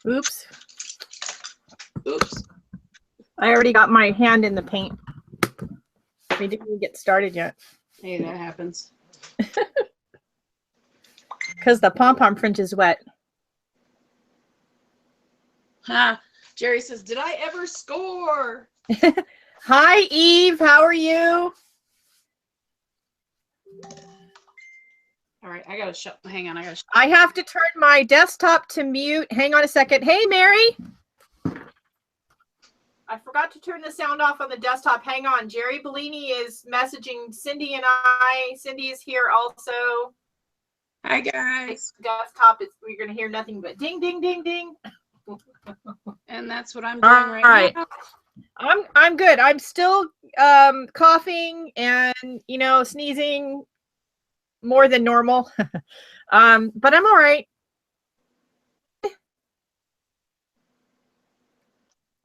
Oops. Oops. I already got my hand in the paint. We didn't even get started yet. Hey, that happens. Because the pom-pom fringe is wet. Ha! Jerry says, did I ever score? Hi, Eve. How are you? All right, I gotta shut. Hang on, I gotta. I have to turn my desktop to mute. Hang on a second. Hey, Mary. I forgot to turn the sound off on the desktop. Hang on. Jerry Bellini is messaging Cindy and I. Cindy is here also. Hi, guys. Desktop is, we're going to hear nothing but ding, ding, ding, ding. And that's what I'm doing right now. I'm good. I'm still coughing and, you know, sneezing more than normal. But I'm all right.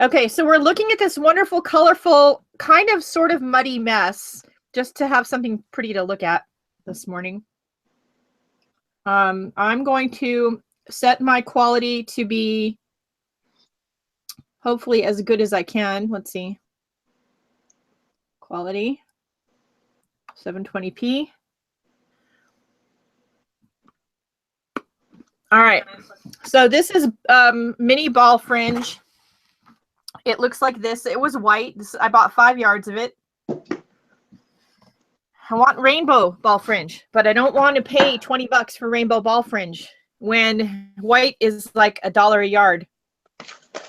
Okay, so we're looking at this wonderful, colorful, kind of sort of muddy mess, just to have something pretty to look at this morning. I'm going to set my quality to be hopefully as good as I can. Let's see. Quality, 720p. All right, so this is mini ball fringe. It looks like this. It was white. I bought 5 yards of it. I want rainbow ball fringe, but I don't want to pay 20 bucks for rainbow ball fringe when white is like $1 a yard.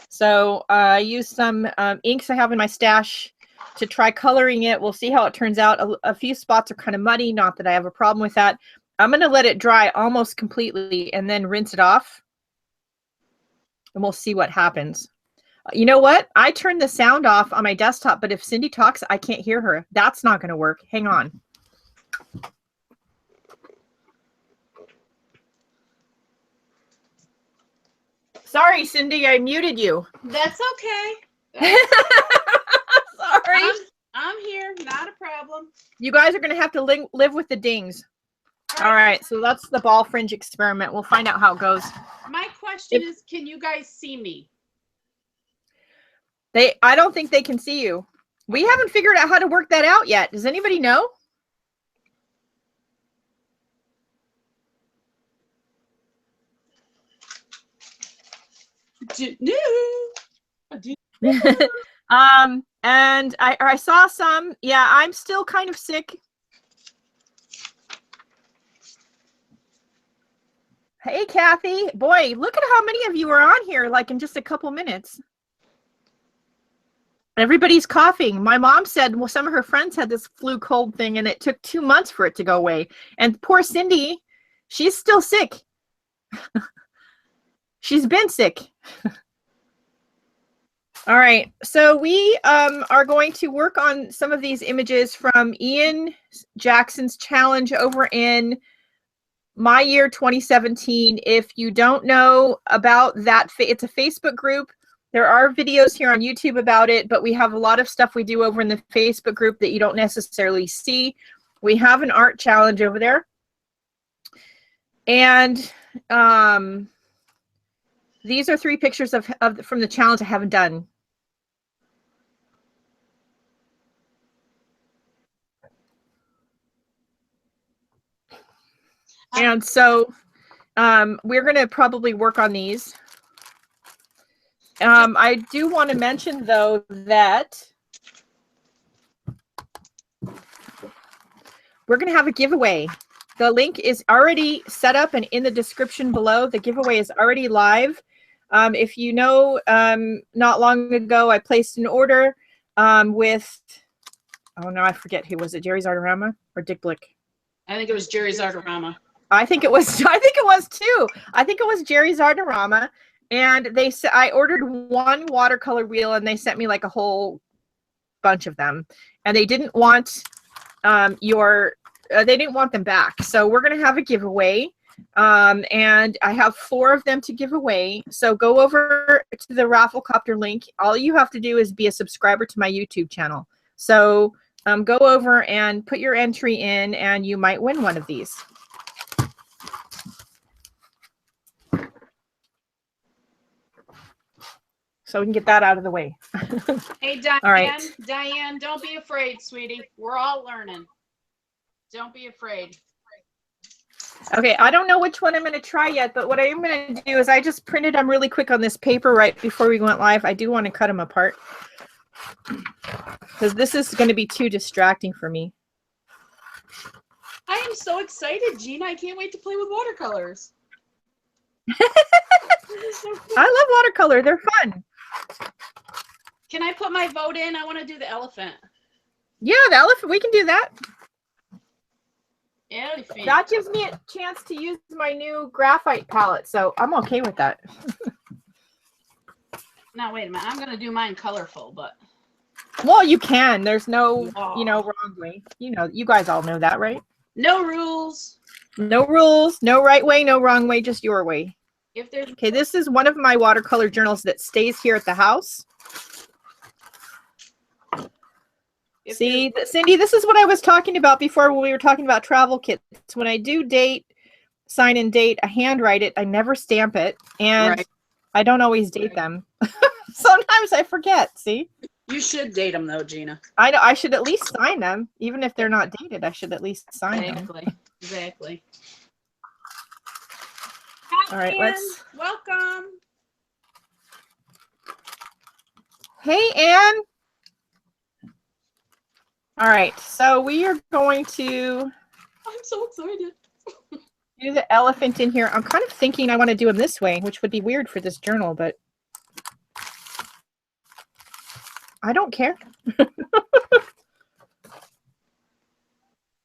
So I used some inks I have in my stash to try coloring it. We'll see how it turns out. A few spots are kind of muddy, not that I have a problem with that. I'm going to let it dry almost completely and then rinse it off. And we'll see what happens. You know what? I turned the sound off on my desktop, but if Cindy talks, I can't hear her. That's not going to work. Hang on. Sorry, Cindy, I muted you. That's okay. Sorry. I'm here. Not a problem. You guys are going to have to live with the dings. All right, so that's the ball fringe experiment. We'll find out how it goes. My question is, can you guys see me? I don't think they can see you. We haven't figured out how to work that out yet. Does anybody know? And I saw some. Yeah, I'm still kind of sick. Hey, Kathy. Boy, look at how many of you are on here, like in just a couple minutes. Everybody's coughing. My mom said, well, some of her friends had this flu cold thing and it took 2 months for it to go away. And poor Cindy, she's still sick. She's been sick. All right, so we are going to work on some of these images from Ian Jackson's challenge over in My Year 2017. If you don't know about that, it's a Facebook group. There are videos here on YouTube about it, but we have a lot of stuff we do over in the Facebook group that you don't necessarily see. We have an art challenge over there. And these are 3 pictures from the challenge I haven't done. And so we're going to probably work on these. I do want to mention, though, that we're going to have a giveaway. The link is already set up and in the description below. The giveaway is already live. If you know, not long ago, I placed an order with, oh no, I forget who was it, Jerry's Artorama or Dick Blick? I think it was Jerry's Artorama. I think it was too. I think it was Jerry's Artorama. And they said I ordered 1 watercolor wheel and they sent me like a whole bunch of them. And they didn't want they didn't want them back. So we're going to have a giveaway. And I have 4 of them to give away. So go over to the Rafflecopter link. All you have to do is be a subscriber to my YouTube channel. So go over and put your entry in and you might win one of these. so we can get that out of the way. Hey, Diane. All right. Diane, don't be afraid, sweetie. We're all learning. Don't be afraid. Okay, I don't know which one I'm going to try yet, but what I am going to do is I just printed them really quick on this paper right before we went live. I do want to cut them apart because this is going to be too distracting for me. I am so excited, Gina. I can't wait to play with watercolors. I love watercolor. They're fun. Can I put my vote in? I want to do the elephant. Yeah, the elephant. We can do that. Elephant. That gives me a chance to use my new graphite palette, so I'm okay with that. Now, wait a minute. I'm going to do mine colorful, but. Well, you can. There's no, wrong way. You guys all know that, right? No rules. No rules, no right way, no wrong way, just your way. If there's Okay, this is one of my watercolor journals that stays here at the house. See, Cindy, this is what I was talking about before when we were talking about travel kits. When I do date, sign and date, I handwrite it. I never stamp it. And Right. I don't always date them. Sometimes I forget, see? You should date them, though, Gina. I know. I should at least sign them. Even if they're not dated, I should at least sign them. Exactly. All right, let's. Welcome. Hey, Anne. All right, so we are going to I'm so excited. do the elephant in here. I'm kind of thinking I want to do him this way, which would be weird for this journal, but I don't care.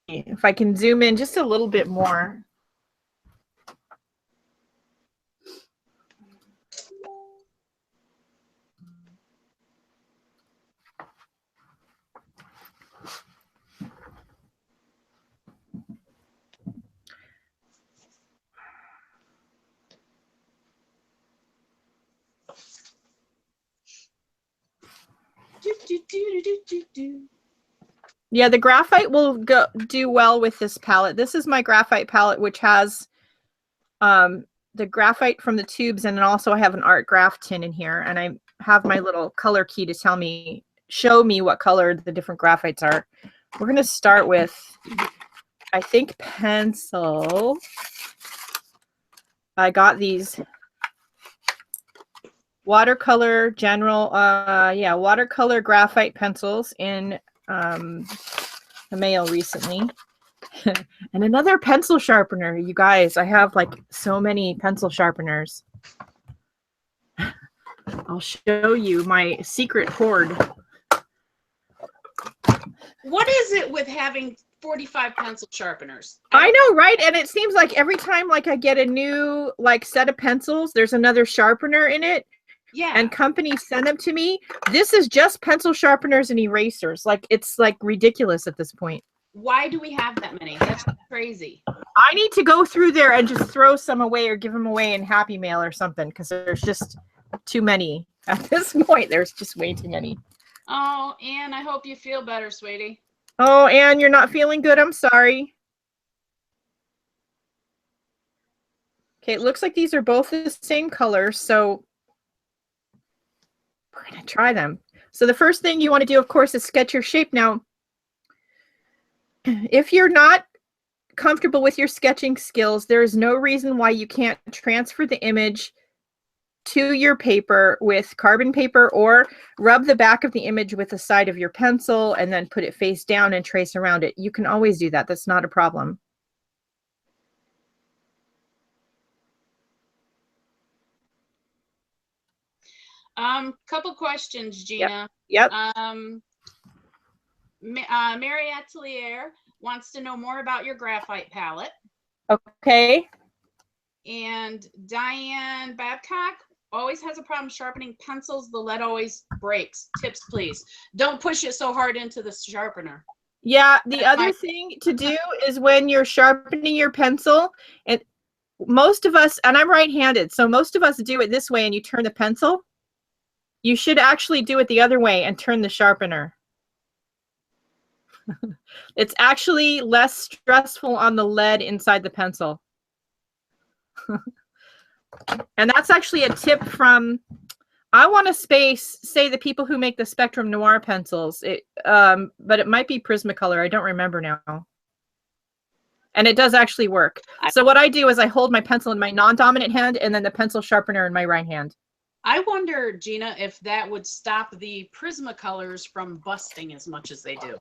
If I can zoom in just a little bit more. Yeah, the graphite will do well with this palette. This is my graphite palette, which has the graphite from the tubes, and then also I have an art graph tin in here, and I have my little color key to show me what color the different graphites are. We're going to start with, I think, pencil. I got these watercolor watercolor graphite pencils in the mail recently. And another pencil sharpener. You guys, I have like so many pencil sharpeners. I'll show you my secret hoard. What is it with having 45 pencil sharpeners? I know, right? And it seems like every time like I get a new set of pencils, there's another sharpener in it. Yeah. And companies send them to me. This is just pencil sharpeners and erasers. Like, it's like ridiculous at this point. Why do we have that many? That's crazy. I need to go through there and just throw some away or give them away in Happy Mail or something, because there's just too many. At this point, there's just way too many. Oh, Anne, I hope you feel better, sweetie. Oh, Anne, you're not feeling good. I'm sorry. Okay, it looks like these are both the same color, so we're going to try them. So the first thing you want to do, of course, is sketch your shape. Now, if you're not comfortable with your sketching skills, there is no reason why you can't transfer the image to your paper with carbon paper, or rub the back of the image with the side of your pencil and then put it face down and trace around it. You can always do that. That's not a problem. Couple questions, Gina. Yep. Mary Atelier wants to know more about your graphite palette. Okay. And Diane Babcock always has a problem sharpening pencils. The lead always breaks. Tips, please. Don't push it so hard into the sharpener. Yeah, the other thing to do is when you're sharpening your pencil, and most of us, and I'm right-handed, so most of us do it this way, and you turn the pencil. You should actually do it the other way and turn the sharpener. It's actually less stressful on the lead inside the pencil. And that's actually a tip from I want to say the people who make the Spectrum Noir pencils. But it might be Prismacolor. I don't remember now. And it does actually work. So what I do is I hold my pencil in my non-dominant hand and then the pencil sharpener in my right hand. I wonder, Gina, if that would stop the Prismacolors from busting as much as they do.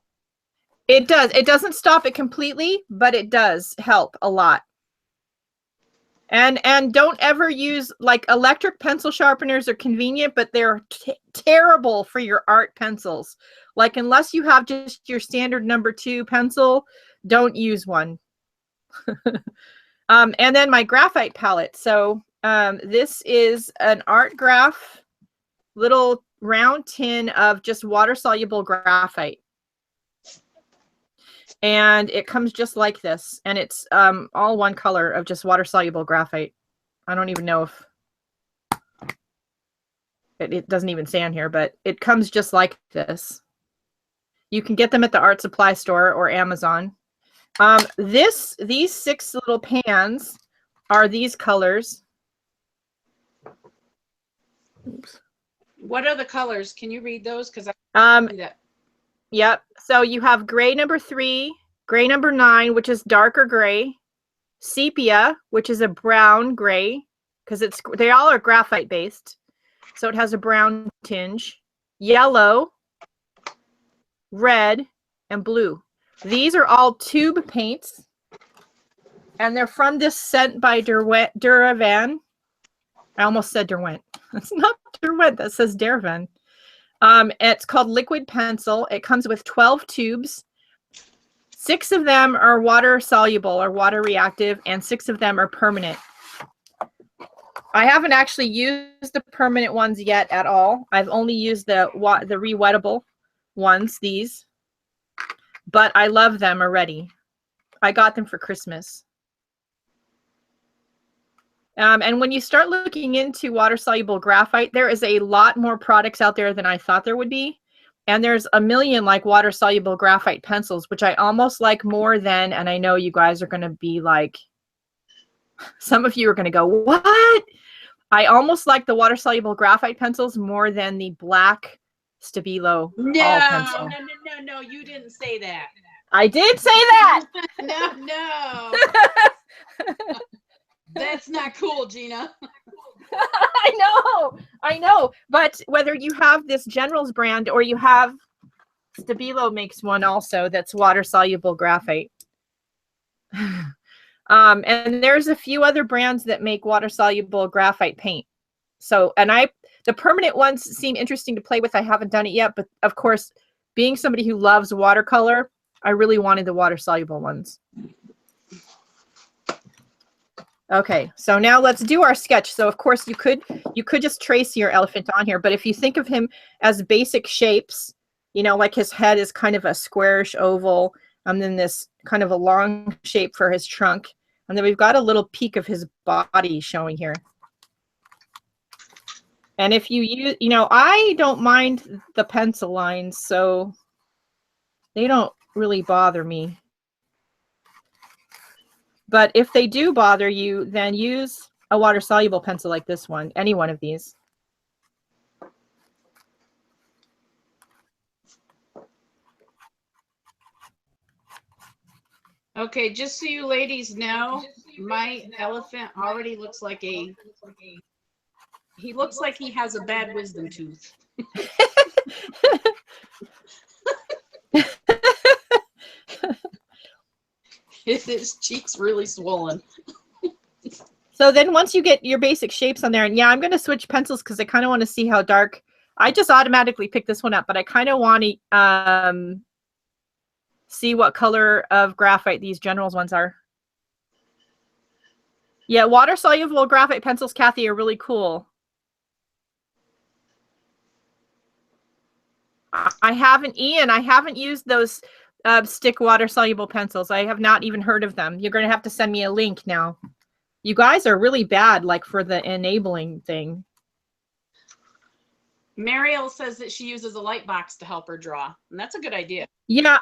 It does. It doesn't stop it completely, but it does help a lot. And don't ever use, like, electric pencil sharpeners are convenient, but they're terrible for your art pencils. Like, unless you have just your standard number 2 pencil, don't use one. And then my graphite palette. So this is an Art Graph little round tin of just water-soluble graphite. And it comes just like this. And it's all one color of just water-soluble graphite. I don't even know if it doesn't even say on here, but it comes just like this. You can get them at the art supply store or Amazon. These 6 little pans are these colors. Oops. What are the colors? Can you read those? Because I see that. Yep. So you have gray number 3, gray number 9, which is darker gray, sepia, which is a brown gray, because they all are graphite based, so it has a brown tinge, yellow, red, and blue. These are all tube paints, and they're from this scent by Duravan. I almost said Derwent. It's not Derwent. That says Duravan. It's called Liquid Pencil. It comes with 12 tubes. 6 of them are water soluble or water reactive, and 6 of them are permanent. I haven't actually used the permanent ones yet at all. I've only used the re-wettable ones, these. But I love them already. I got them for Christmas. And when you start looking into water-soluble graphite, there is a lot more products out there than I thought there would be. And there's a million like water-soluble graphite pencils, which I almost like more than, and I know you guys are going to be like, some of you are going to go, what? I almost like the water-soluble graphite pencils more than the black Stabilo pencil. No, you didn't say that. I did say that. No. That's not cool, Gina. I know. But whether you have this General's brand or you have, Stabilo makes one also that's water-soluble graphite. And there's a few other brands that make water-soluble graphite paint. So, and the permanent ones seem interesting to play with. I haven't done it yet, but of course, being somebody who loves watercolor, I really wanted the water-soluble ones. Okay, so now let's do our sketch. So of course you could just trace your elephant on here, but if you think of him as basic shapes, you know, like his head is kind of a squarish oval, and then this kind of a long shape for his trunk, and then we've got a little peak of his body showing here. And if you use, you know, I don't mind the pencil lines, so they don't really bother me. But if they do bother you, then use a water-soluble pencil like this one, any one of these. Okay, just so you ladies know, my elephant already looks like he looks like he has a bad wisdom tooth. His cheek's really swollen. So then once you get your basic shapes on there, and yeah, I'm going to switch pencils because I kind of want to see how dark. I just automatically picked this one up, but I kind of want to see what color of graphite these Generals ones are. Yeah, water-soluble graphite pencils, Kathy, are really cool. I haven't used those stick water-soluble pencils. I have not even heard of them. You're going to have to send me a link now. You guys are really bad, like, for the enabling thing. Mariel says that she uses a light box to help her draw, and that's a good idea. Yeah,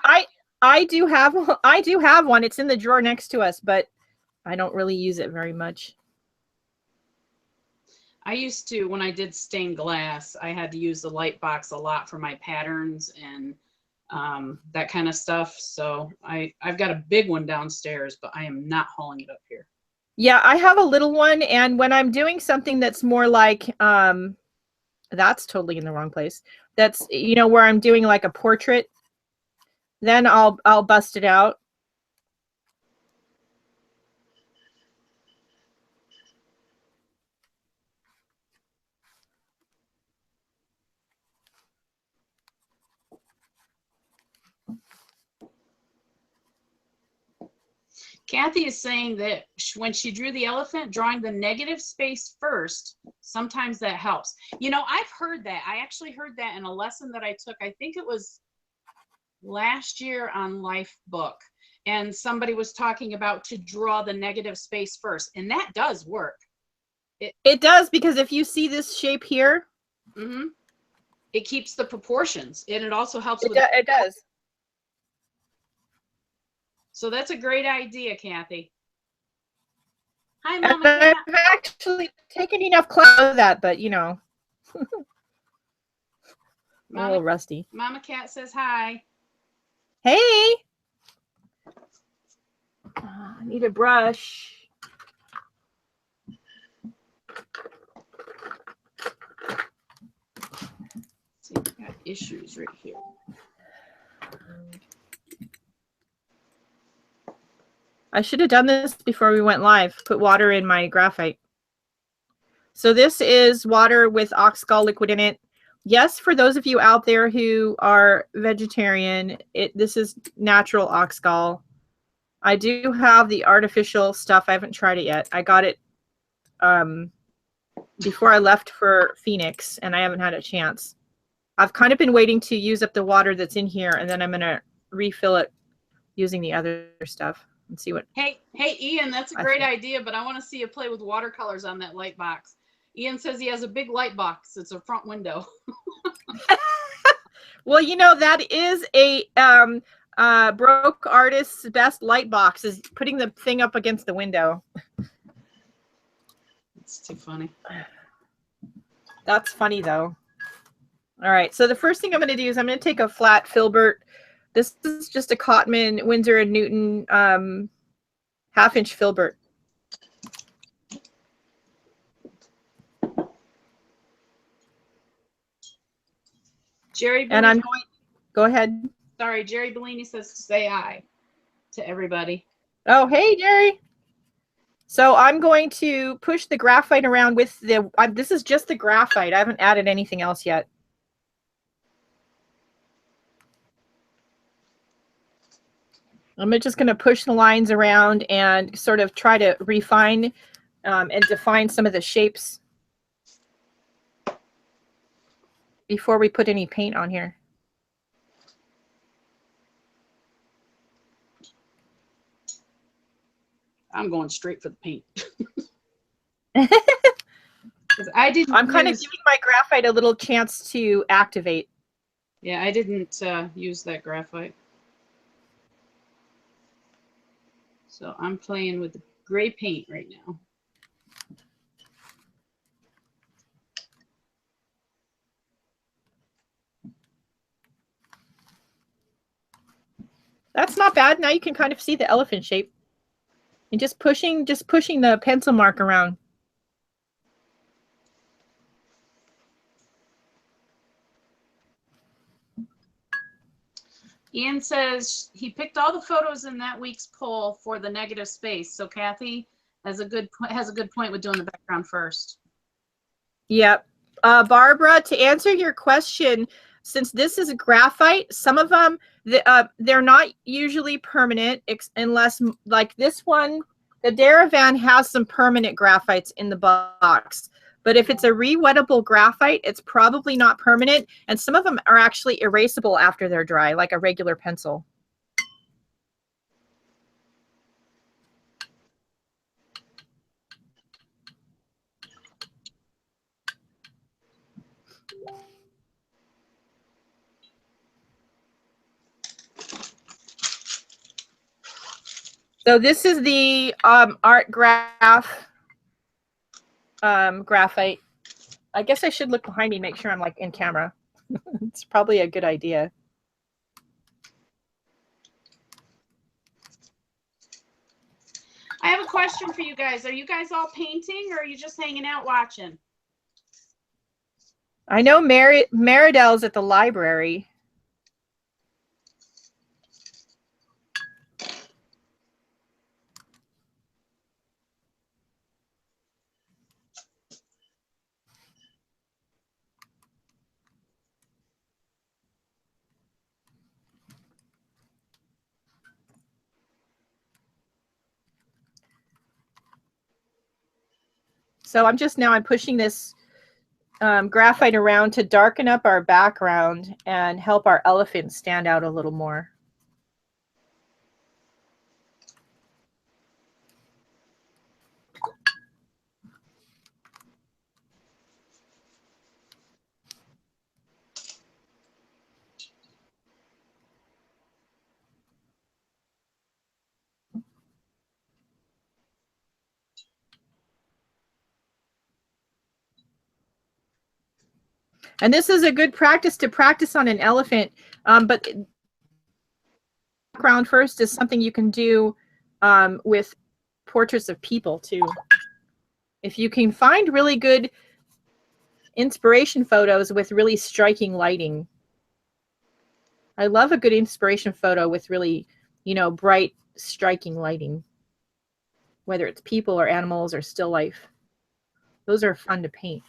I do have one. It's in the drawer next to us, but I don't really use it very much. I used to, when I did stained glass, I had to use the light box a lot for my patterns and that kind of stuff. So I've got a big one downstairs, but I am not hauling it up here. Yeah, I have a little one, and when I'm doing something that's more like, that's totally in the wrong place. That's, you know, where I'm doing like a portrait, then I'll bust it out. Kathy is saying that when she drew the elephant, drawing the negative space first, sometimes that helps. You know, I've heard that. I actually heard that in a lesson that I took. I think it was last year on Life Book. And somebody was talking about to draw the negative space first. And that does work. It does, because if you see this shape here, it keeps the proportions. And it also helps with it does. So that's a great idea, Kathy. Hi, And Mama Cat. I've actually taken enough class of that, but you know, a little rusty. Mama Cat says hi. Hey. I need a brush. See, we got issues right here. I should have done this before we went live. Put water in my graphite. So this is water with oxgall liquid in it. Yes, for those of you out there who are vegetarian, this is natural oxgall. I do have the artificial stuff. I haven't tried it yet. I got it before I left for Phoenix, and I haven't had a chance. I've kind of been waiting to use up the water that's in here, and then I'm going to refill it using the other stuff. And see what. Hey, Ian, that's a great idea, but I want to see you play with watercolors on that light box. Ian says he has a big light box. It's a front window. Well, you know, that is a broke artist's best light box, is putting the thing up against the window. It's too funny. That's funny, though. All right, so the first thing I'm going to do is I'm going to take a flat filbert. This is just a Cotman Winsor & Newton 1/2-inch filbert. Jerry Bellini, and I'm going, go ahead. Sorry, Jerry Bellini says to say hi to everybody. Oh, hey, Jerry. So I'm going to push the graphite around with the, this is just the graphite. I haven't added anything else yet. I'm just going to push the lines around and sort of try to refine and define some of the shapes before we put any paint on here. I'm going straight for the paint. I'm kind of giving my graphite a little chance to activate. Yeah, I didn't use that graphite. So I'm playing with the gray paint right now. That's not bad. Now you can kind of see the elephant shape. And just pushing the pencil mark around. Ian says he picked all the photos in that week's poll for the negative space. So Kathy has a good point with doing the background first. Yep. Barbara, to answer your question, since this is graphite, some of them, they're not usually permanent unless, like this one, the Daravan has some permanent graphites in the box. But if it's a rewettable graphite, it's probably not permanent. And some of them are actually erasable after they're dry, like a regular pencil. So this is the art graph graphite. I guess I should look behind me, make sure I'm like in camera. It's probably a good idea. I have a question for you guys. Are you guys all painting or are you just hanging out watching? I know Meridell's at the library. So I'm pushing this graphite around to darken up our background and help our elephant stand out a little more. And this is a good practice to practice on an elephant, but background first is something you can do with portraits of people too. If you can find really good inspiration photos with really striking lighting. I love a good inspiration photo with really, bright, striking lighting, whether it's people or animals or still life. Those are fun to paint.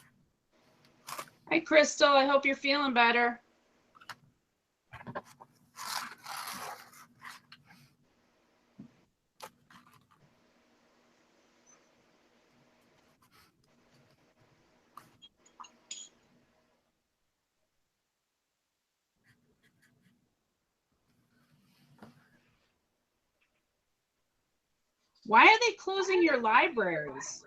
Hi, Crystal. I hope you're feeling better. Why are they closing your libraries?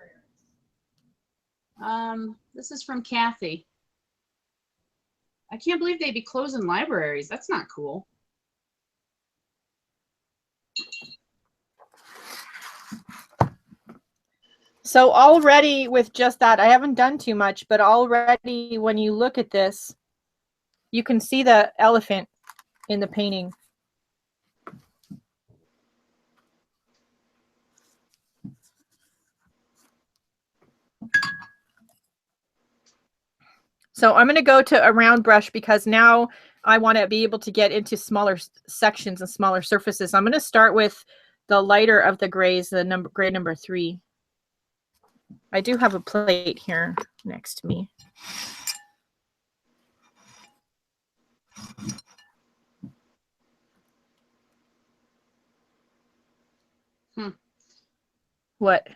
This is from Kathy. I can't believe they'd be closing libraries. That's not cool. So already with just that, I haven't done too much, but already when you look at this, you can see the elephant in the painting. So I'm going to go to a round brush because now I want to be able to get into smaller sections and smaller surfaces. I'm going to start with the lighter of the grays, the gray number 3. I do have a plate here next to me. What?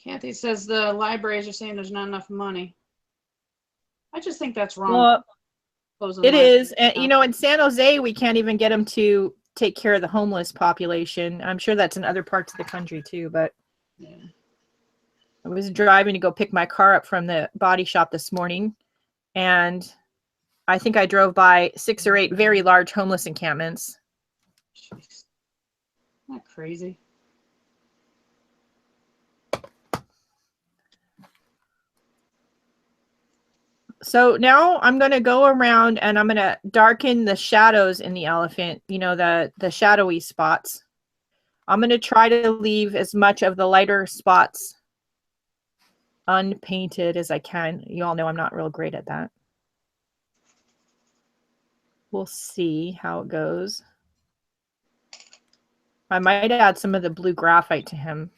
Kathy says the libraries are saying there's not enough money. I just think that's wrong. Well, it is. And, in San Jose, we can't even get them to take care of the homeless population. I'm sure that's in other parts of the country too, but yeah. I was driving to go pick my car up from the body shop this morning, and I think I drove by 6 or 8 very large homeless encampments. Jeez. Isn't that crazy? So now I'm going to go around and I'm going to darken the shadows in the elephant, the shadowy spots. I'm going to try to leave as much of the lighter spots unpainted as I can. You all know I'm not real great at that. We'll see how it goes. I might add some of the blue graphite to him.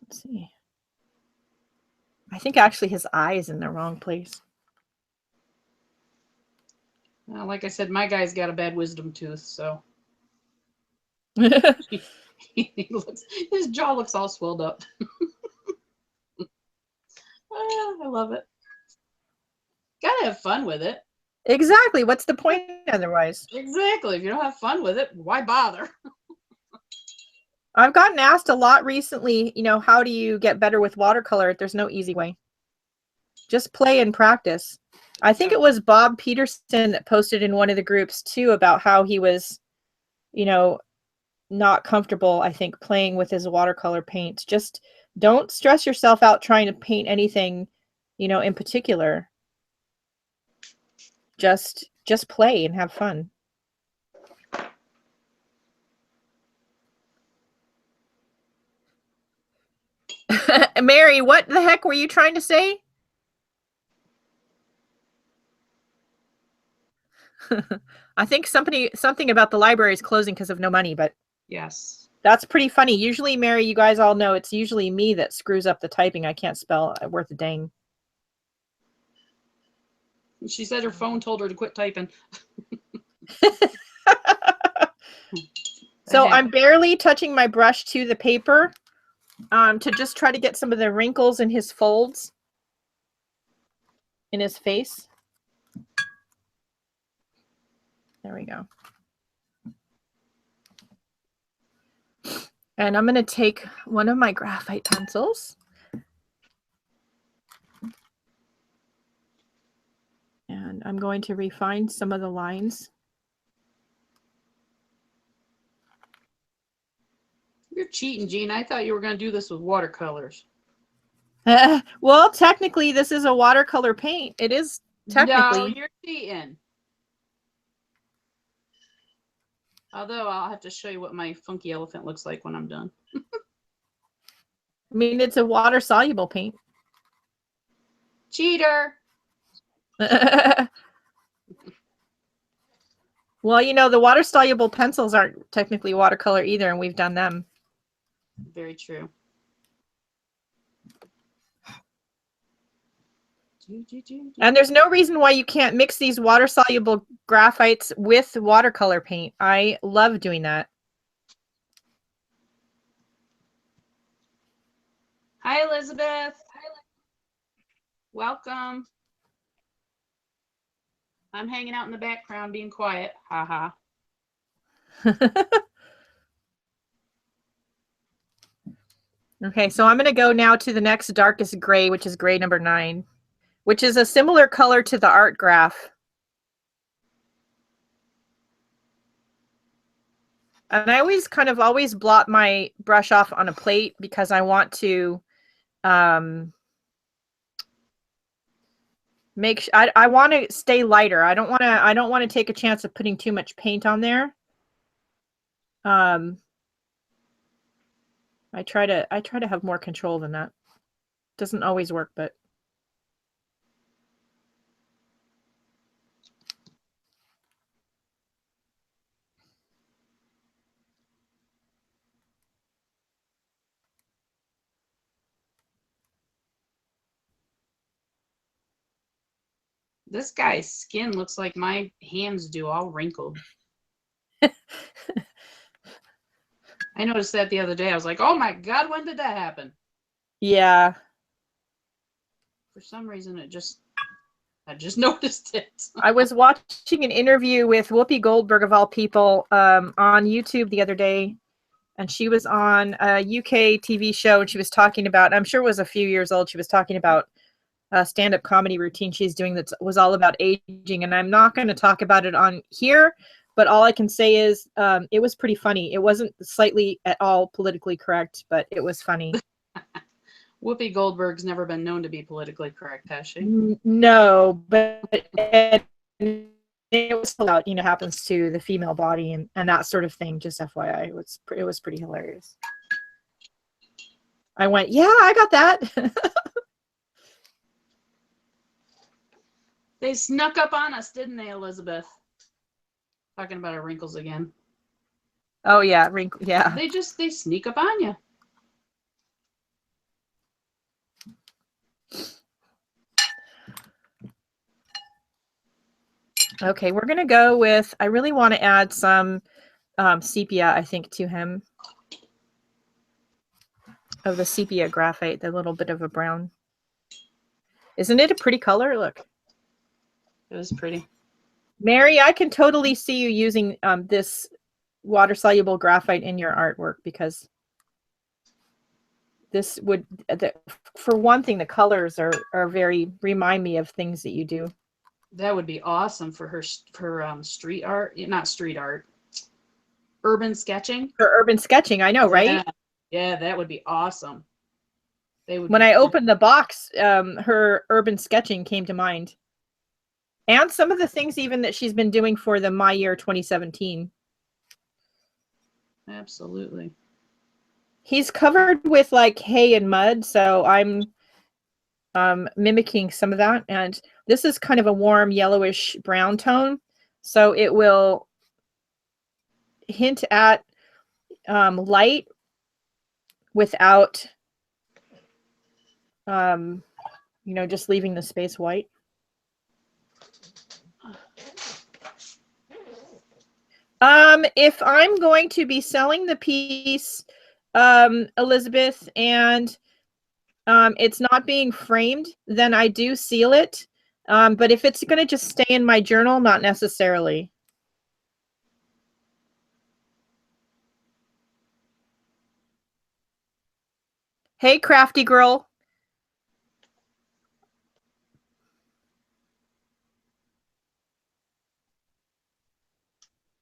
Let's see. I think actually his eye is in the wrong place. Well, like I said, my guy's got a bad wisdom tooth, so his jaw looks all swelled up. I love it. Gotta have fun with it. Exactly. What's the point otherwise? Exactly. If you don't have fun with it, why bother? I've gotten asked a lot recently, how do you get better with watercolor? There's no easy way. Just play and practice. I think it was Bob Peterson that posted in one of the groups too about how he was, not comfortable, I think, playing with his watercolor paints. Just Don't stress yourself out trying to paint anything, you know, in particular. Just play and have fun. Mary, what the heck were you trying to say? I think something about the library is closing because of no money, but yes, that's pretty funny. Usually, Mary, you guys all know it's usually me that screws up the typing. I can't spell worth a dang. she said her phone told her to quit typing. So I'm barely touching my brush to the paper to just try to get some of the wrinkles in his folds in his face. There we go. And I'm going to take one of my graphite pencils. And I'm going to refine some of the lines. You're cheating, Gene. I thought you were going to do this with watercolors. Well, technically, this is a watercolor paint. It is technically. No, you're cheating. Although I'll have to show you what my funky elephant looks like when I'm done. I mean, it's a water-soluble paint. Cheater. Well, you know, the water-soluble pencils aren't technically watercolor either, and we've done them. Very true. And there's no reason why you can't mix these water-soluble graphites with watercolor paint. I love doing that. Hi, Elizabeth. Welcome. I'm hanging out in the background being quiet. Ha ha. Okay, so I'm going to go now to the next darkest gray, which is gray number 9, which is a similar color to the art graph. And I always blot my brush off on a plate because I want to I want to stay lighter. I don't want to take a chance of putting too much paint on there. I try to have more control than that. Doesn't always work, but This guy's skin looks like my hands do, all wrinkled. I noticed that the other day. I was like, oh my God, when did that happen? yeah. For some reason, I just noticed it. I was watching an interview with Whoopi Goldberg, of all people, on YouTube the other day. And she was on a UK TV show, and she was talking about, I'm sure it was a few years old, she was talking about a stand-up comedy routine she's doing that was all about aging. And I'm not going to talk about it on here, but all I can say is it was pretty funny. It wasn't slightly at all politically correct, but it was funny. Whoopi Goldberg's never been known to be politically correct, has she? No, but it was about, you know, happens to the female body and that sort of thing. Just FYI, it was pretty hilarious. I went, yeah, I got that. They snuck up on us, didn't they, Elizabeth? Talking about our wrinkles again. Oh yeah, wrinkle. Yeah. They sneak up on you. Okay, we're gonna go with. I really want to add some sepia, I think, to him. Of the sepia graphite, the little bit of a brown. Isn't it a pretty color? Look. It was pretty. Mary, I can totally see you using this water-soluble graphite in your artwork, because this would, for one thing, the colors are very, remind me of things that you do. That would be awesome for her street art, not street art, urban sketching. For urban sketching, I know, right? Yeah, that would be awesome. they would. When I opened the box, her urban sketching came to mind. And some of the things even that she's been doing for the My Year 2017. Absolutely. He's covered with like hay and mud, so I'm mimicking some of that. And this is kind of a warm yellowish brown tone, so it will hint at light without just leaving the space white. If I'm going to be selling the piece, Elizabeth, and it's not being framed, then I do seal it. But if it's going to just stay in my journal, not necessarily. Hey, crafty girl.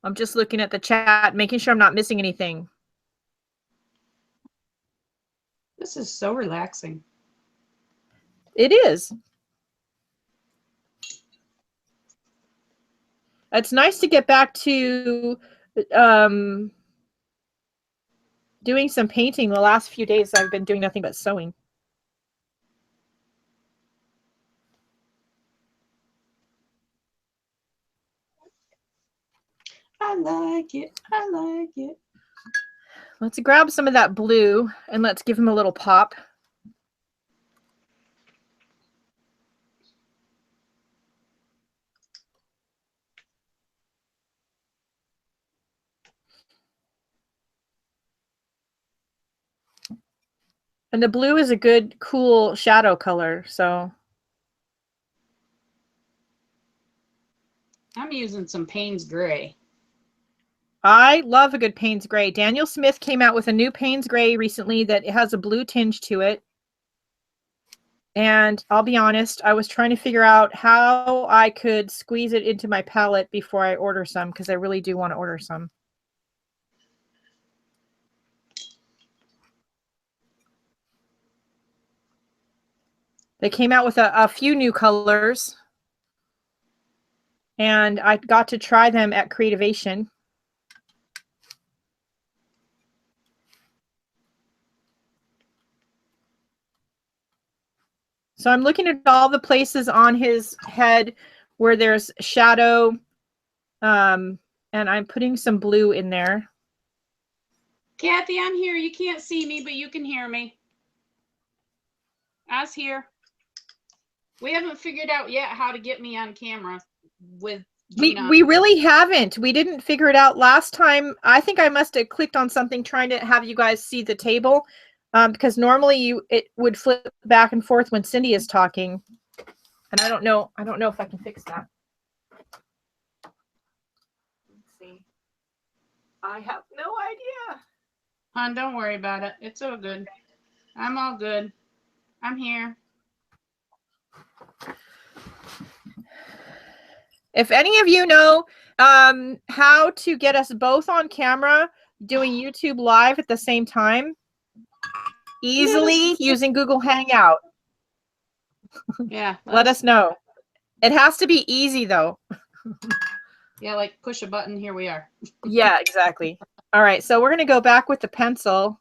I'm just looking at the chat, making sure I'm not missing anything. This is so relaxing. It is. It's nice to get back to doing some painting. The last few days I've been doing nothing but sewing. I like it. I like it. Let's grab some of that blue and let's give him a little pop. And the blue is a good, cool shadow color, so. I'm using some Payne's Gray. I love a good Payne's Gray. Daniel Smith came out with a new Payne's Gray recently that has a blue tinge to it. And I'll be honest, I was trying to figure out how I could squeeze it into my palette before I order some, because I really do want to order some. They came out with a few new colors, and I got to try them at Creativation. So I'm looking at all the places on his head where there's shadow, and I'm putting some blue in there. Kathy, I'm here. You can't see me, but you can hear me. I was here. We haven't figured out yet how to get me on camera with Gina. We really haven't. We didn't figure it out last time. I think I must have clicked on something trying to have you guys see the table, because normally it would flip back and forth when Cindy is talking, and I don't know if I can fix that. Let's see. I have no idea. Hon, don't worry about it. It's all good. I'm all good. I'm here. If any of you know how to get us both on camera doing YouTube Live at the same time, easily using Google Hangout, yeah, let us know. It has to be easy, though. Yeah, like push a button. Here we are. Yeah, exactly. All right, so we're going to go back with the pencil.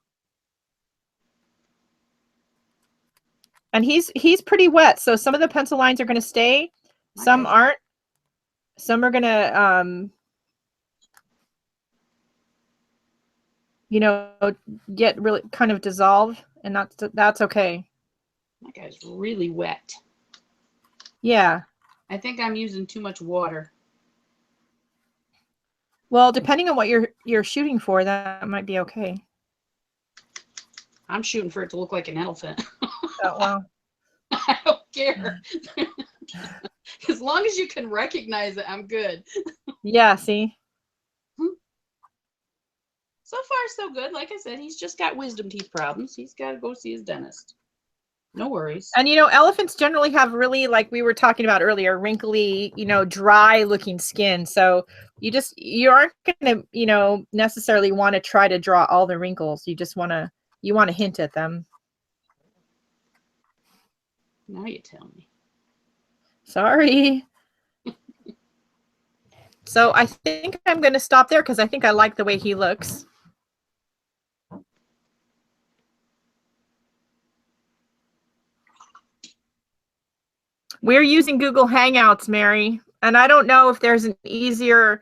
And he's pretty wet, so some of the pencil lines are going to stay. Some aren't. Some are going to, get really kind of dissolve, and that's okay. That guy's really wet. Yeah. I think I'm using too much water. Well, depending on what you're shooting for, that might be okay. I'm shooting for it to look like an elephant. Oh, well. I don't care. As long as you can recognize it, I'm good. Yeah, see? So far, so good. Like I said, he's just got wisdom teeth problems. He's got to go see his dentist. No worries. And, elephants generally have really, like we were talking about earlier, wrinkly, dry looking skin. So you aren't going to, necessarily want to try to draw all the wrinkles. You just want to hint at them. Now you tell me. Sorry. So I think I'm going to stop there because I think I like the way he looks. We're using Google Hangouts, Mary, and I don't know if there's an easier,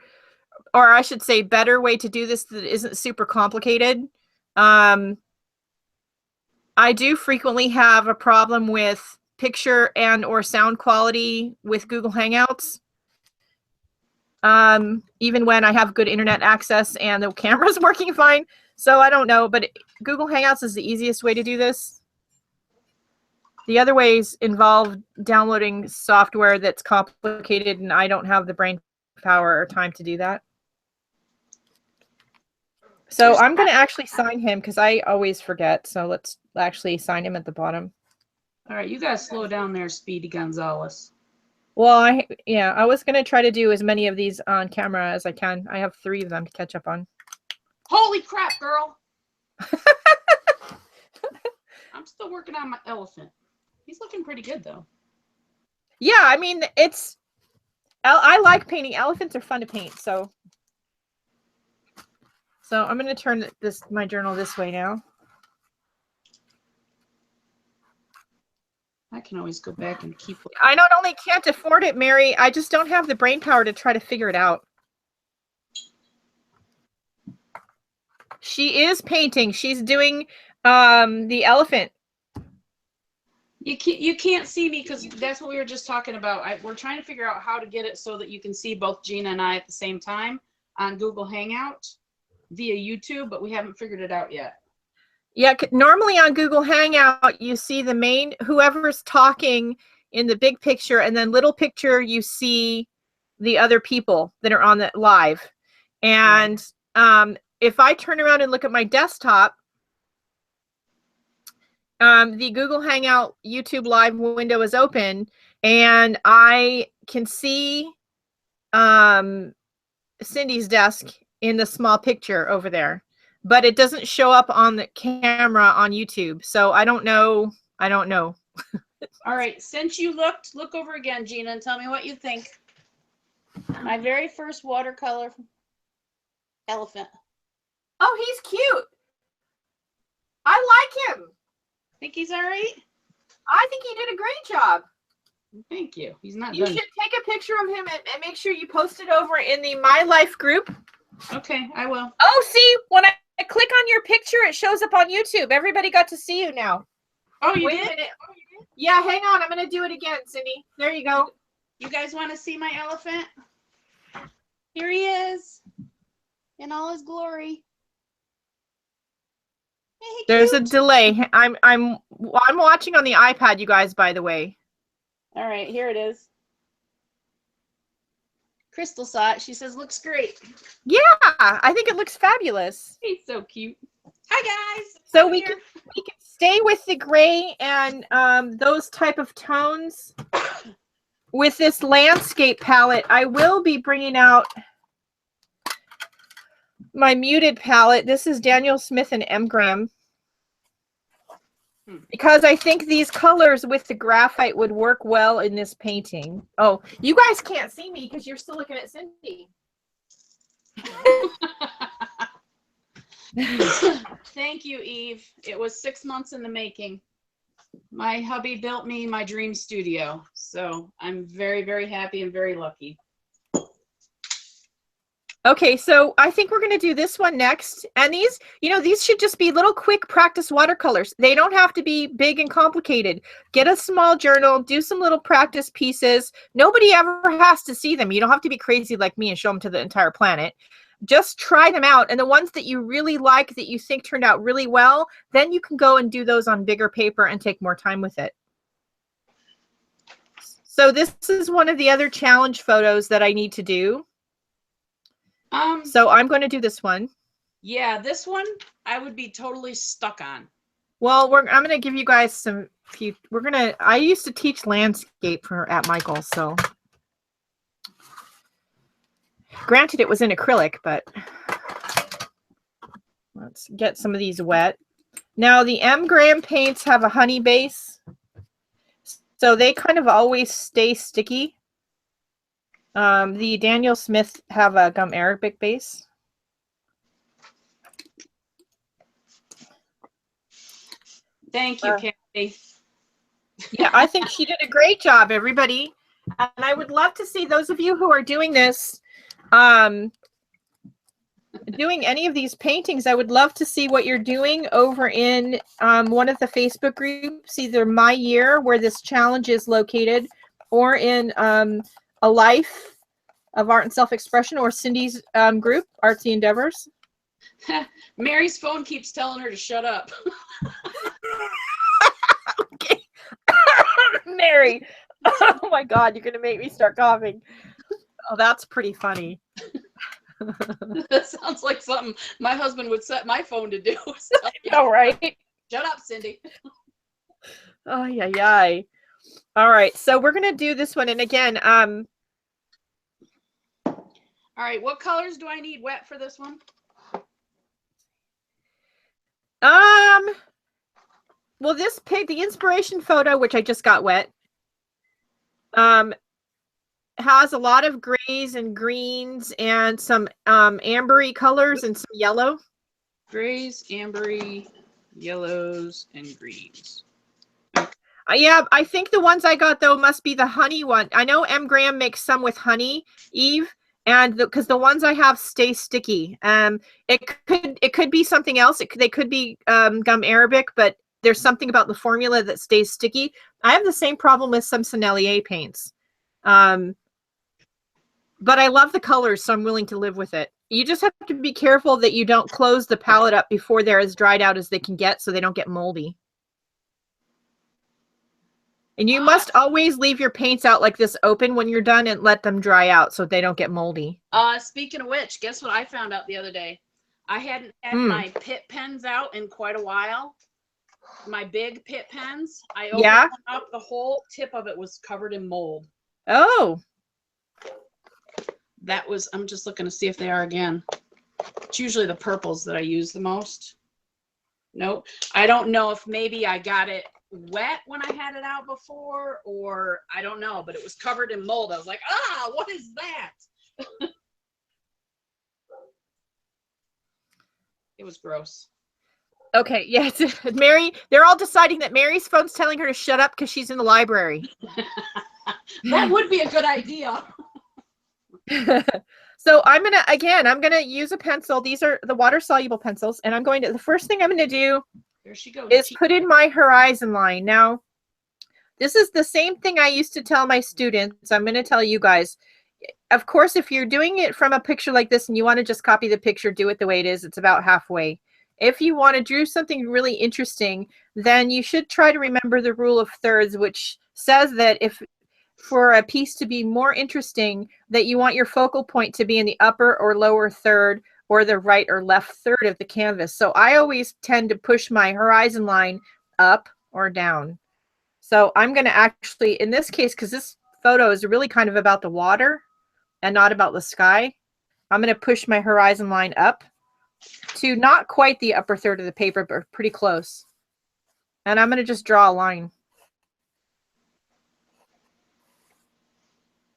or I should say better way to do this that isn't super complicated. I do frequently have a problem with picture and or sound quality with Google Hangouts. Even when I have good internet access and the camera's working fine. So I don't know, but Google Hangouts is the easiest way to do this. The other ways involve downloading software that's complicated, and I don't have the brain power or time to do that. So I'm going to actually sign him because I always forget. So let's actually sign him at the bottom. All right, you guys slow down there, Speedy Gonzalez. Well, I was going to try to do as many of these on camera as I can. I have 3 of them to catch up on. Holy crap, girl. I'm still working on my elephant. He's looking pretty good, though. Yeah, I mean, I like painting. Elephants are fun to paint, so I'm going to turn my journal this way now. I can always go back and keep. I not only can't afford it, Mary, I just don't have the brain power to try to figure it out. She is painting. She's doing the elephant. You can't see me because that's what we were just talking about. We're trying to figure out how to get it so that you can see both Gina and I at the same time on Google Hangout via YouTube, but we haven't figured it out yet. Yeah, normally on Google Hangout, you see the main, whoever's talking in the big picture, and then little picture, you see the other people that are on that live. And if I turn around and look at my desktop, the Google Hangout YouTube live window is open, and I can see Cindy's desk in the small picture over there, but it doesn't show up on the camera on YouTube. So I don't know. All right, since you look over again, Gina, and tell me what you think. My very first watercolor elephant. Oh, he's cute. I like him. Think he's all right? I think he did a great job. Thank you. He's not You done. should take a picture of him and make sure you post it over in the My Life group. Okay, I will. Oh, see, when I click on your picture, it shows up on YouTube. Everybody got to see you now. Oh, you Wait did? a minute. Yeah, hang on. I'm going to do it again, Cindy. There you go. You guys want to see my elephant? Here he is in all his glory. Hey, there's cute. a delay. I'm watching on the iPad, you guys, by the way. All right, here it is. Crystal saw it. She says, looks great. Yeah, I think it looks fabulous. He's so cute. Hi, guys. So we can stay with the gray and those type of tones with this landscape palette. I will be bringing out my muted palette. This is Daniel Smith and M. Graham. Because I think these colors with the graphite would work well in this painting. Oh, you guys can't see me because you're still looking at Cindy. Thank you, Eve. It was 6 months in the making. My hubby built me my dream studio. So I'm very, very happy and very lucky. Okay, so I think we're going to do this one next. And these, these should just be little quick practice watercolors. They don't have to be big and complicated. Get a small journal, do some little practice pieces. Nobody ever has to see them. You don't have to be crazy like me and show them to the entire planet. Just try them out. And the ones that you really like, that you think turned out really well, then you can go and do those on bigger paper and take more time with it. So this is one of the other challenge photos that I need to do. So I'm going to do this one. Yeah, this one I would be totally stuck on. Well, I'm going to give you guys I used to teach landscape at Michael, so granted it was in acrylic, but let's get some of these wet. Now the M. Graham paints have a honey base. So they kind of always stay sticky. The Daniel Smith have a gum arabic base. Thank you, Kathy. Yeah, I think she did a great job, everybody. And I would love to see those of you who are doing this, doing any of these paintings. I would love to see what you're doing over in one of the Facebook groups, either My Year, where this challenge is located, or in A Life of Art and Self-Expression, or Cindy's group, Artsy Endeavors. Mary's phone keeps telling her to shut up. Okay. Mary. Oh my God, you're gonna make me start coughing. Oh, that's pretty funny. That sounds like something my husband would set my phone to do. All right. Shut up, Cindy. Oh yeah. All right, so we're gonna do this one, and again, all right, what colors do I need wet for this one? Well, this the inspiration photo, which I just got wet, has a lot of grays and greens and some ambery colors and some yellow. Grays, ambery, yellows, and greens. Yeah, I think the ones I got though must be the honey one. I know M. Graham makes some with honey, Eve, and because the ones I have stay sticky. It could be something else. They could be gum arabic, but there's something about the formula that stays sticky. I have the same problem with some Sennelier paints. But I love the colors, so I'm willing to live with it. You just have to be careful that you don't close the palette up before they're as dried out as they can get, so they don't get moldy. And you must always leave your paints out like this open when you're done and let them dry out so they don't get moldy. Speaking of which, guess what I found out the other day? I hadn't had my pit pens out in quite a while. My big pit pens. I opened one up, the whole tip of it was covered in mold. Oh. That was, I'm just looking to see if they are again. It's usually the purples that I use the most. Nope. I don't know if maybe I got it wet when I had it out before, or I don't know, but it was covered in mold. I was like, what is that? It was gross. Okay, yes. Mary, they're all deciding that Mary's phone's telling her to shut up because she's in the library. That would be a good idea. So I'm gonna use a pencil. These are the water soluble pencils, and the first thing I'm gonna do is put in my horizon line. Now, this is the same thing I used to tell my students. I'm gonna tell you guys. Of course, if you're doing it from a picture like this and you want to just copy the picture, do it the way it is. It's about halfway. If you want to do something really interesting, then you should try to remember the rule of thirds, which says that if for a piece to be more interesting, that you want your focal point to be in the upper or lower third or the right or left third of the canvas. So I always tend to push my horizon line up or down. So I'm going to actually, in this case, because this photo is really kind of about the water and not about the sky, I'm going to push my horizon line up to not quite the upper third of the paper, but pretty close. And I'm going to just draw a line.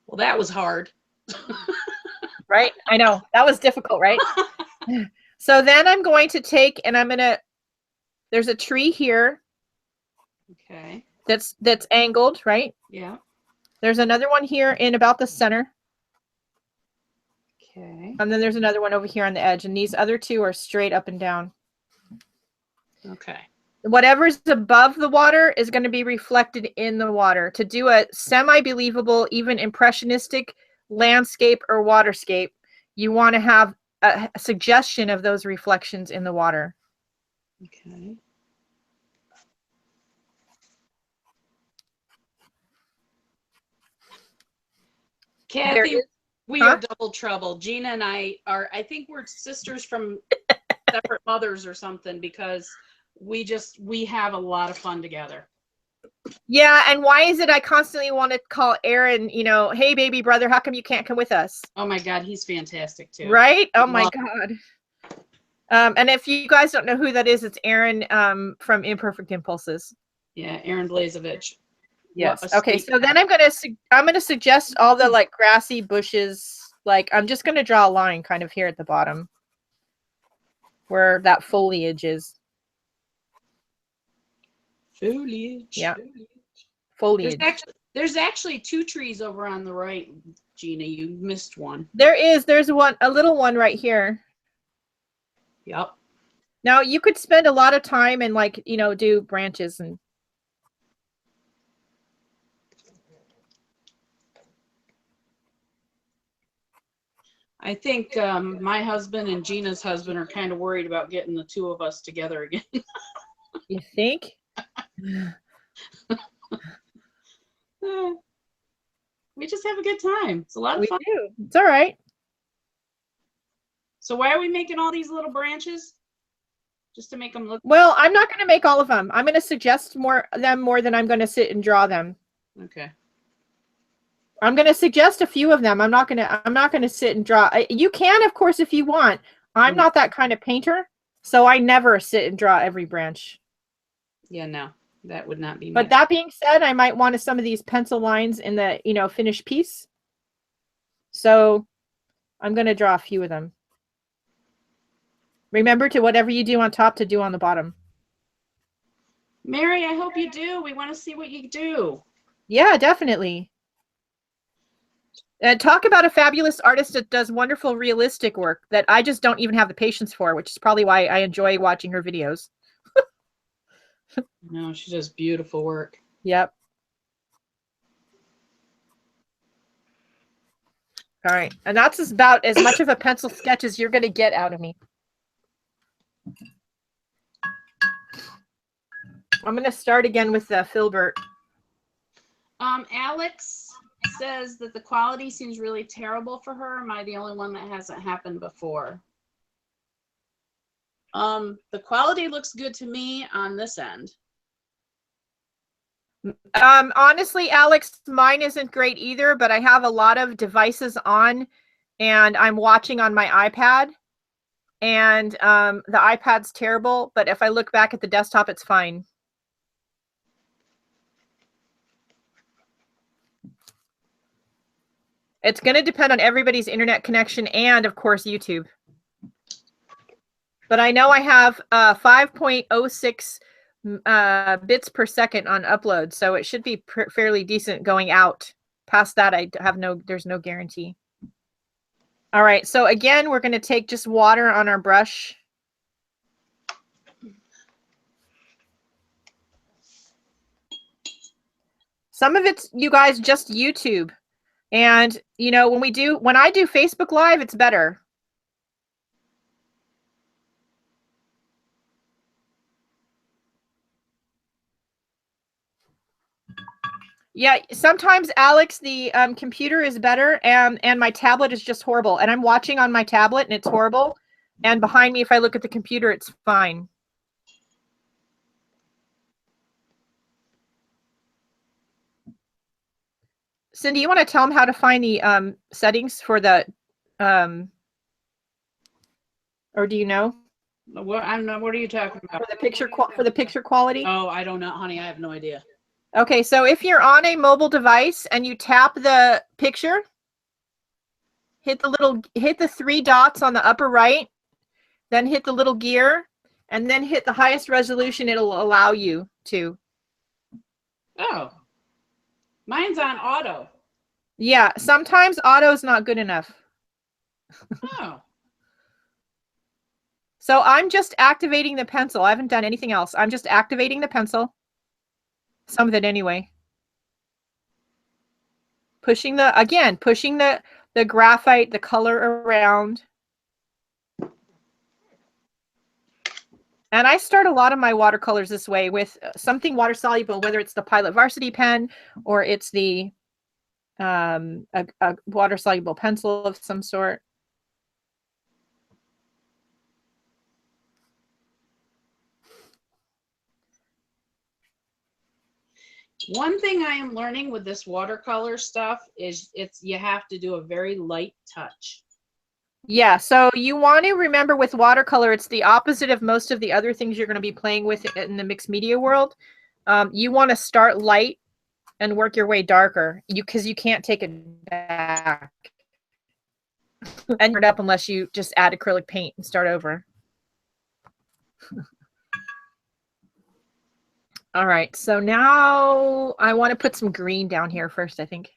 Well, that was hard. Right? I know. That was difficult, right? So then I'm going to take, and there's a tree here. Okay. That's angled, right? Yeah. There's another one here in about the center. Okay. And then there's another one over here on the edge. And these other two are straight up and down. Okay. Whatever's above the water is going to be reflected in the water. To do a semi-believable, even impressionistic landscape or waterscape, you want to have a suggestion of those reflections in the water. Okay. Kathy, we are double trouble. Gina and I think we're sisters from separate mothers or something, because we have a lot of fun together. Yeah, and why is it I constantly want to call Aaron, hey baby brother, how come you can't come with us? Oh my God, he's fantastic too. Right? Oh my God. And if you guys don't know who that is, it's Aaron from Imperfect Impulses. Yeah, Aaron Blazevich. Yes. a Okay. state So then I'm gonna suggest all the like grassy bushes. Like I'm just gonna draw a line kind of here at the bottom where that foliage is. foliage. Yeah. There's Foliage. there's actually 2 trees over on the right, Gina. You missed one. There's a little one right here. Yep. Now you could spend a lot of time and like, do branches and I think my husband and Gina's husband are kind of worried about getting the 2 of us together again. you think? We just have a good time. It's a lot of We fun. do. It's all right. So why are we making all these little branches? Just to make them look. Well, I'm not going to make all of them. I'm going to suggest more than I'm going to sit and draw them. Okay. I'm going to suggest a few of them. I'm not going to sit and draw. You can, of course, if you want. I'm not that kind of painter, so I never sit and draw every branch. Yeah, no, that would not be. But that being said, I might want some of these pencil lines in the, finished piece. So I'm going to draw a few of them. Remember to whatever you do on top to do on the bottom. Mary, I hope you do. We want to see what you do. Yeah, definitely. Talk about a fabulous artist that does wonderful realistic work that I just don't even have the patience for, which is probably why I enjoy watching her videos. No, she does beautiful work. Yep. All right. And that's about as much of a pencil sketch as you're going to get out of me. I'm going to start again with the filbert. Alex says that the quality seems really terrible for her. Am I the only one that hasn't happened before? The quality looks good to me on this end. Honestly, Alex, mine isn't great either, but I have a lot of devices on and I'm watching on my iPad and the iPad's terrible, but if I look back at the desktop, it's fine. It's going to depend on everybody's internet connection and, of course, YouTube. But I know I have 5.06 bits per second on upload, so it should be fairly decent going out. Past that, there's no guarantee. All right, so again, we're going to take just water on our brush. Some of it's, you guys, just YouTube. And, when I do Facebook Live, it's better. Yeah, sometimes, Alex, the computer is better and my tablet is just horrible. And I'm watching on my tablet and it's horrible. And behind me, if I look at the computer, it's fine. Cindy, you want to tell them how to find the settings for the, or do you know? What are you talking about? For the picture quality? Oh, I don't know, honey. I have no idea. Okay, so if you're on a mobile device and you tap the picture, hit the 3 dots on the upper right, then hit the little gear, and then hit the highest resolution it'll allow you to. Oh, mine's on auto. Yeah, sometimes auto is not good enough. Oh. So I'm just activating the pencil. I haven't done anything else. I'm just activating the pencil. Some of it anyway. Pushing the graphite, the color around. And I start a lot of my watercolors this way with something water soluble, whether it's the Pilot Varsity pen or it's the a water soluble pencil of some sort. One thing I am learning with this watercolor stuff is you have to do a very light touch. Yeah, so you want to remember with watercolor, it's the opposite of most of the other things you're going to be playing with in the mixed media world. You want to start light and work your way darker. Because you can't take it back. And it up unless you just add acrylic paint and start over. All right, so now I want to put some green down here first, I think.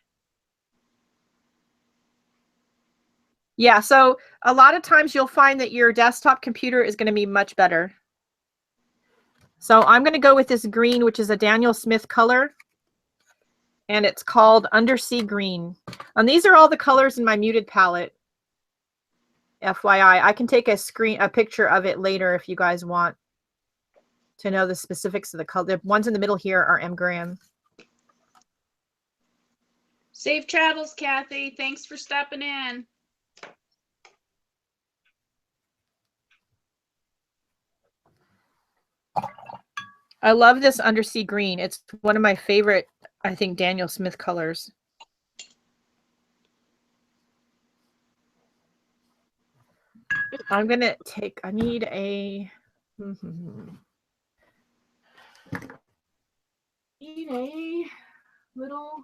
Yeah, so a lot of times you'll find that your desktop computer is going to be much better. So I'm going to go with this green, which is a Daniel Smith color. And it's called Undersea Green. And these are all the colors in my muted palette. FYI, I can take a picture of it later if you guys want to know the specifics of the color. The ones in the middle here are M. Graham. Safe travels, Kathy. Thanks for stepping in. I love this Undersea Green. It's one of my favorite, I think, Daniel Smith colors. I'm going to take, I need a, need a little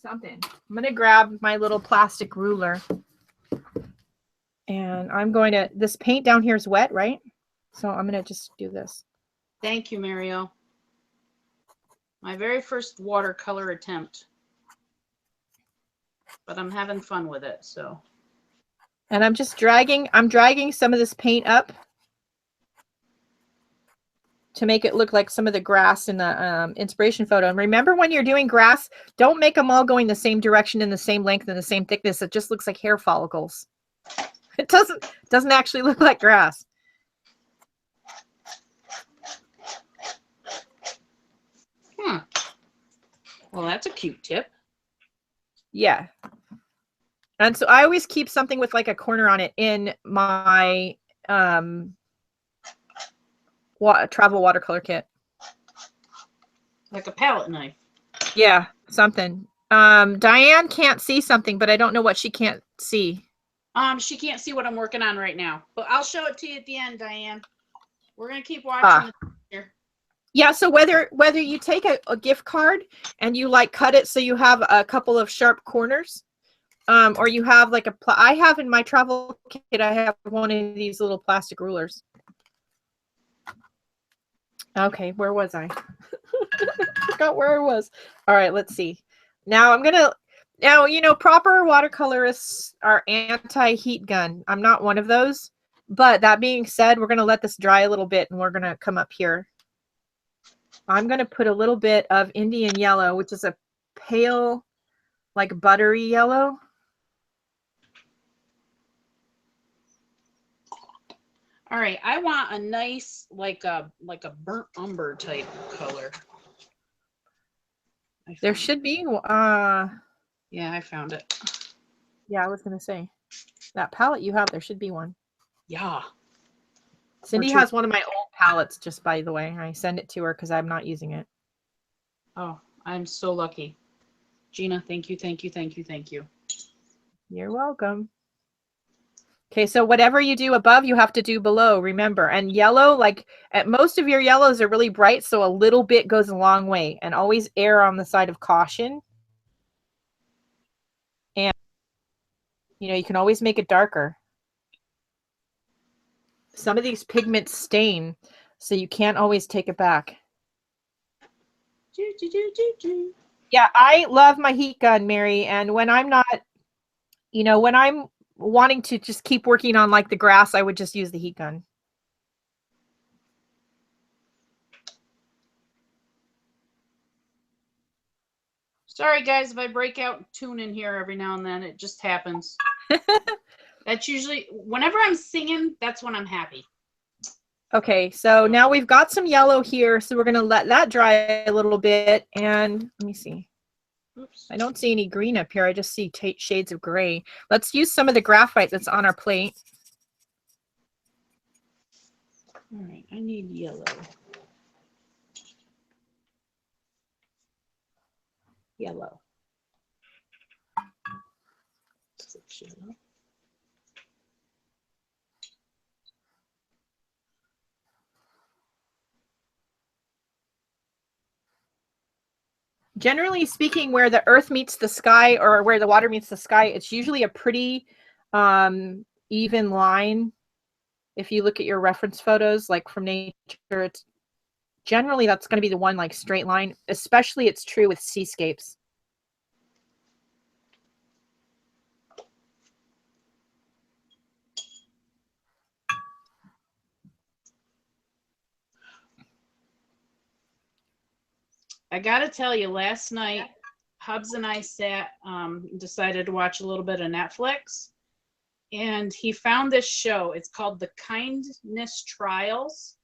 something. I'm going to grab my little plastic ruler. And I'm going to, this paint down here is wet, right? So I'm going to just do this. Thank you, Mario. My very first watercolor attempt. But I'm having fun with it, so. And I'm just dragging some of this paint up to make it look like some of the grass in the inspiration photo. And remember, when you're doing grass, don't make them all going the same direction and the same length and the same thickness. It just looks like hair follicles. It doesn't actually look like grass. Well, that's a cute tip. Yeah. And so I always keep something with like a corner on it in my travel watercolor kit. Like a palette knife. Yeah, something. Diane can't see something, but I don't know what she can't see. She can't see what I'm working on right now, but I'll show it to you at the end, Diane. We're gonna keep watching here. Yeah, so whether you take a gift card and you like cut it so you have a couple of sharp corners, or you have like I have in my travel kit, I have one of these little plastic rulers. Okay, where was I? Forgot where I was. All right, let's see. Now you know, proper watercolorists are anti-heat gun. I'm not one of those. But that being said, we're going to let this dry a little bit and we're going to come up here. I'm going to put a little bit of Indian yellow, which is a pale, like buttery yellow. All right, I want a nice, like a burnt umber type color. There should be. Yeah, I found it. Yeah, I was going to say that palette you have, there should be one. Yeah. Cindy has one of my old palettes, just by the way. I send it to her because I'm not using it. Oh, I'm so lucky. Gina, thank you, thank you, thank you, thank you. You're welcome. Okay, so whatever you do above, you have to do below, remember. And yellow, like at most of your yellows are really bright, so a little bit goes a long way. And always err on the side of caution. And, you know, you can always make it darker. Some of these pigments stain, so you can't always take it back. Yeah, I love my heat gun, Mary. And when I'm not, you know, when I'm wanting to just keep working on like the grass, I would just use the heat gun. Sorry guys, if I break out tune in here every now and then, it just happens. That's usually whenever I'm singing, that's when I'm happy. Okay, so now we've got some yellow here, so we're going to let that dry a little bit. And let me see. Oops. I don't see any green up here. I just see shades of gray. Let's use some of the graphite that's on our plate. All right, I need yellow. Yellow. Yellow. Generally speaking, where the earth meets the sky or where the water meets the sky, it's usually a pretty even line. If you look at your reference photos, like from nature, it's generally that's going to be the one like straight line. Especially it's true with seascapes. I gotta tell you, last night, Hubs and I decided to watch a little bit of Netflix, and he found this show. It's called The Kindness Trials.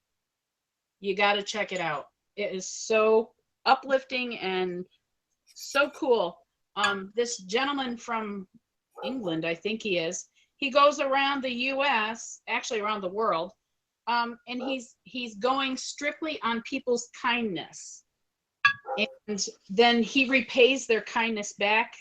You gotta check it out. It is so uplifting and so cool. This gentleman from England, I think he goes around the US, actually around the world, and he's going strictly on people's kindness. And then he repays their kindness back,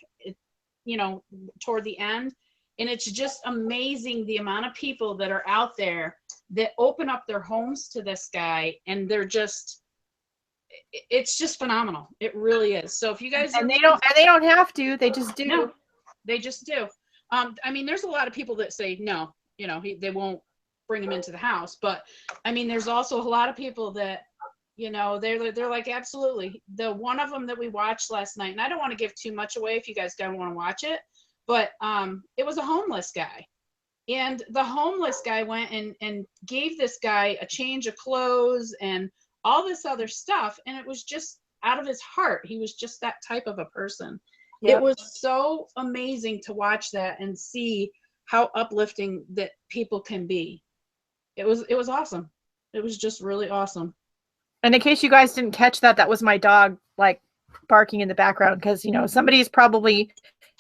toward the end. And it's just amazing the amount of people that are out there that open up their homes to this guy, and it's just phenomenal. It really is. So if you guys they don't have to, they just do. No, they just do. I mean, there's a lot of people that say no, they won't bring him into the house, but I mean, there's also a lot of people that they're like, absolutely. The one of them that we watched last night, and I don't want to give too much away if you guys don't want to watch it, but it was a homeless guy, and the homeless guy went and gave this guy a change of clothes and all this other stuff, and it was just out of his heart. He was just that type of a person. Yep. It was so amazing to watch that and see how uplifting that people can be. It was awesome. It was just really awesome. And in case you guys didn't catch that, that was my dog like barking in the background because, somebody's probably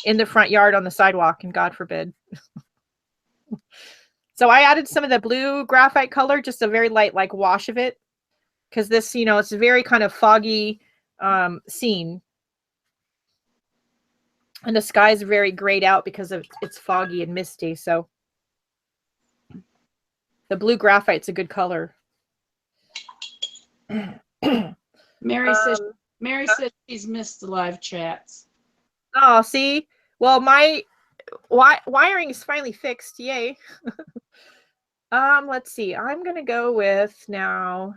in the front yard on the sidewalk, and God forbid. So I added some of the blue graphite color, just a very light like wash of it, because this, it's a very kind of foggy scene. And the sky is very grayed out because it's foggy and misty. So the blue graphite's a good color. Mary says she's missed the live chats. Oh, see? Well, my wiring is finally fixed. Yay. Let's see. I'm going to go with now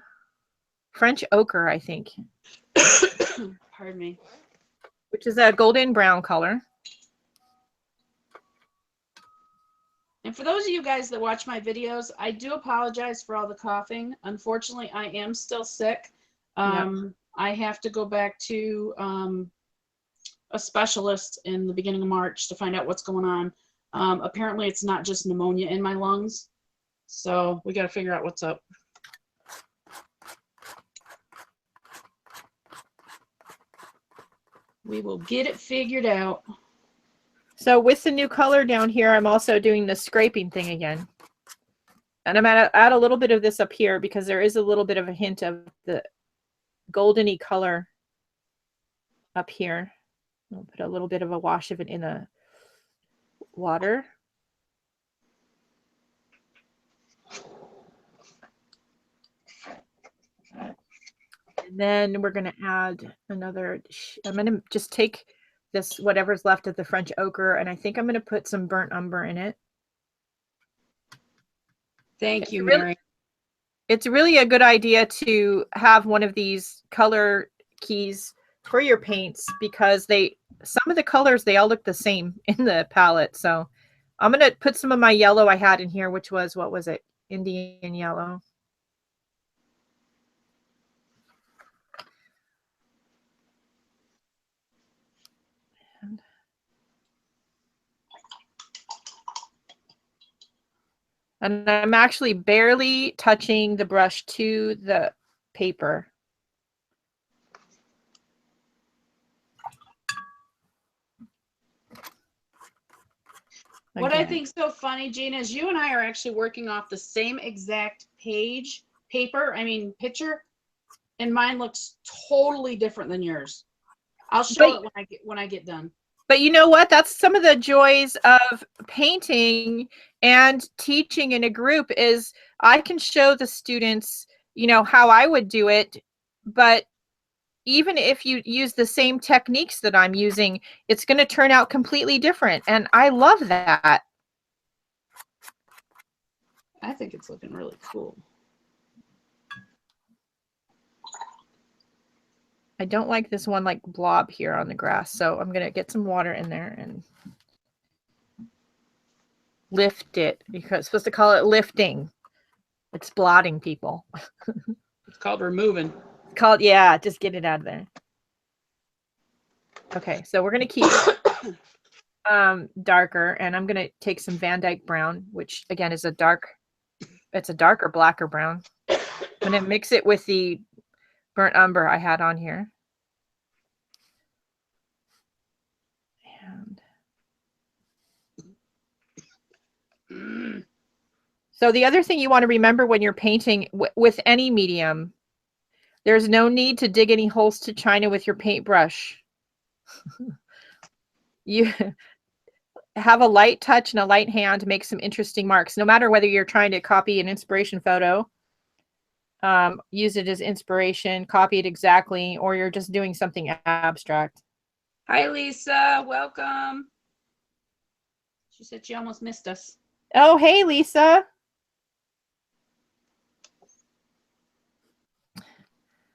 French ochre, I think. Pardon me. Which is a golden brown color. And for those of you guys that watch my videos, I do apologize for all the coughing. Unfortunately, I am still sick. Yep. I have to go back to a specialist in the beginning of March to find out what's going on. Apparently, it's not just pneumonia in my lungs. So we got to figure out what's up. We will get it figured out. So with the new color down here, I'm also doing the scraping thing again. And I'm going to add a little bit of this up here because there is a little bit of a hint of the goldeny color up here. I'll put a little bit of a wash of it in the water. And then we're going to add another, I'm going to just take this, whatever's left of the French ochre, and I think I'm going to put some burnt umber in it. Thank you, Mary. It's really a good idea to have one of these color keys for your paints because some of the colors, they all look the same in the palette. So I'm going to put some of my yellow I had in here, which was, what was it? Indian yellow. And I'm actually barely touching the brush to the paper. What I think is so funny, Gina, is you and I are actually working off the same exact picture, and mine looks totally different than yours. I'll show it when I get done. But you know what? That's some of the joys of painting and teaching in a group is I can show the students, how I would do it, but even if you use the same techniques that I'm using, it's going to turn out completely different. And I love that. I think it's looking really cool. I don't like this one like blob here on the grass. So I'm going to get some water in there and lift it, because it's supposed to call it lifting. It's blotting, people. It's called removing. It's called, yeah, just get it out of there. Okay, so we're going to keep darker, and I'm going to take some Van Dyke brown, which again is a darker blacker brown. I'm going to mix it with the burnt umber I had on here. And so the other thing you want to remember when you're painting with any medium, there's no need to dig any holes to China with your paintbrush. You have a light touch and a light hand to make some interesting marks, no matter whether you're trying to copy an inspiration photo, use it as inspiration, copy it exactly, or you're just doing something abstract. Hi, Lisa. Welcome. She said she almost missed us. Oh, hey, Lisa.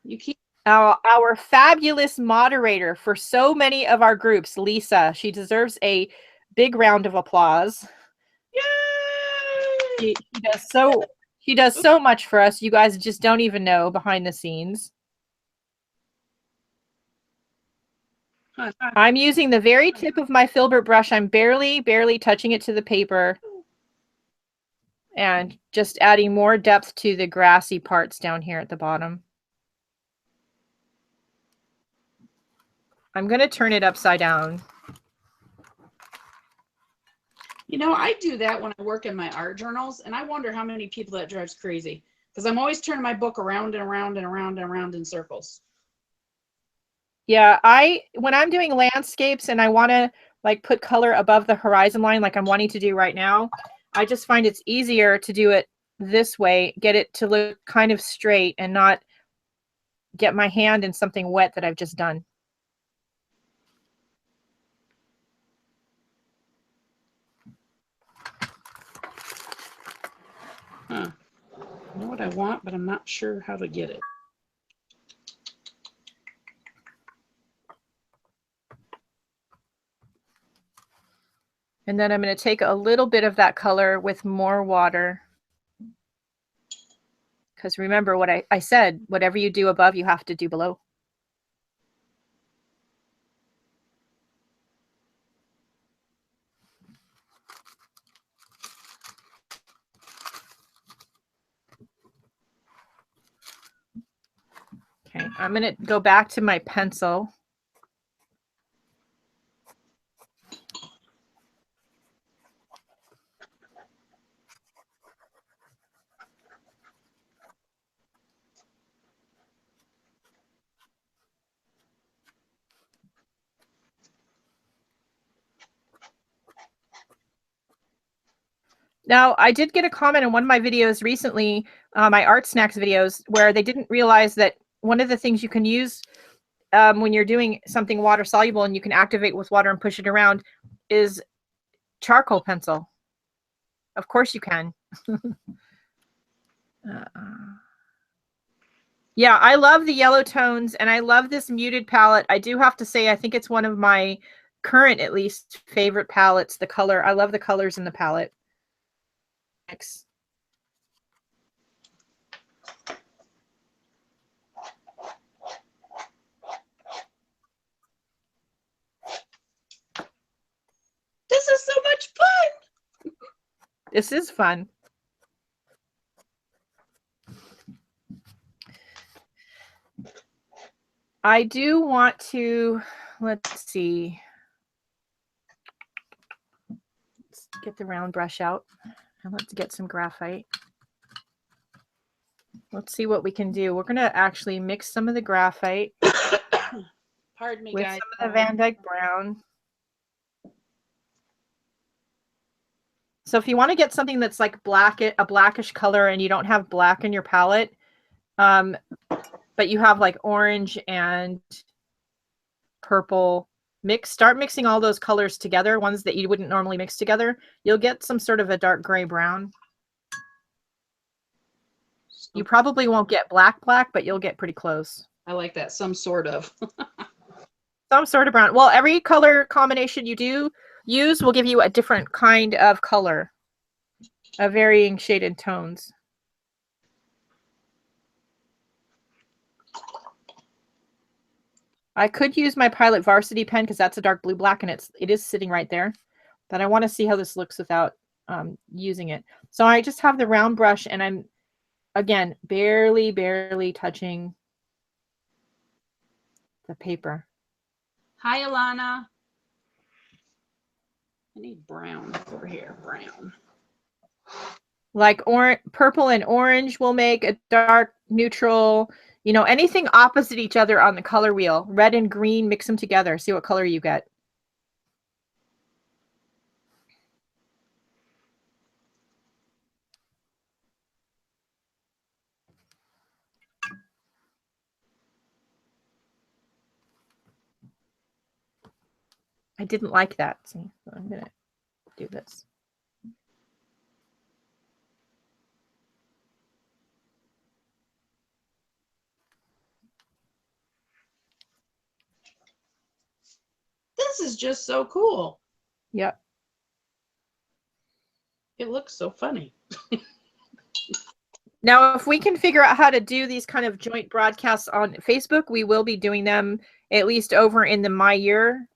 You keep our fabulous moderator for so many of our groups, Lisa. She deserves a big round of applause. Yay! She does so much for us. You guys just don't even know behind the scenes. I'm using the very tip of my filbert brush. I'm barely touching it to the paper and just adding more depth to the grassy parts down here at the bottom. I'm going to turn it upside down. You know, I do that when I work in my art journals, and I wonder how many people that drives crazy, because I'm always turning my book around and around and around and around in circles. Yeah, when I'm doing landscapes and I want to like put color above the horizon line, like I'm wanting to do right now, I just find it's easier to do it this way, get it to look kind of straight and not get my hand in something wet that I've just done. Huh. I know what I want, but I'm not sure how to get it. And then I'm going to take a little bit of that color with more water. Because remember what I said, whatever you do above, you have to do below. Okay, I'm going to go back to my pencil. Now, I did get a comment in one of my videos recently, my Art Snacks videos, where they didn't realize that one of the things you can use when you're doing something water soluble and you can activate with water and push it around is charcoal pencil. Of course you can. Yeah, I love the yellow tones and I love this muted palette. I do have to say, I think it's one of my current, at least, favorite palettes. The color, I love the colors in the palette. Next. This is so much fun. This is fun. I do want to, let's see. Let's get the round brush out and let's get some graphite. Let's see what we can do. We're going to actually mix some of the graphite Pardon me, with guys. some of the Van Dyke brown. So if you want to get something that's like black, a blackish color, and you don't have black in your palette, but you have like orange and purple start mixing all those colors together, ones that you wouldn't normally mix together. You'll get some sort of a dark gray brown. You probably won't get black, but you'll get pretty close. I like that. Some sort of. Some sort of brown. Well, every color combination you do use will give you a different kind of color, a varying shaded tones. I could use my Pilot Varsity pen because that's a dark blue black and it is sitting right there. But I want to see how this looks without using it. So I just have the round brush and I'm, again, barely touching the paper. Hi, Alana. I need brown over here, brown. Like purple and orange will make a dark neutral, you know, anything opposite each other on the color wheel. Red and green, mix them together. See what color you get. I didn't like that. See, so I'm going to do this. This is just so cool. Yep. It looks so funny. Now, if we can figure out how to do these kind of joint broadcasts on Facebook, we will be doing them at least over in the My Year,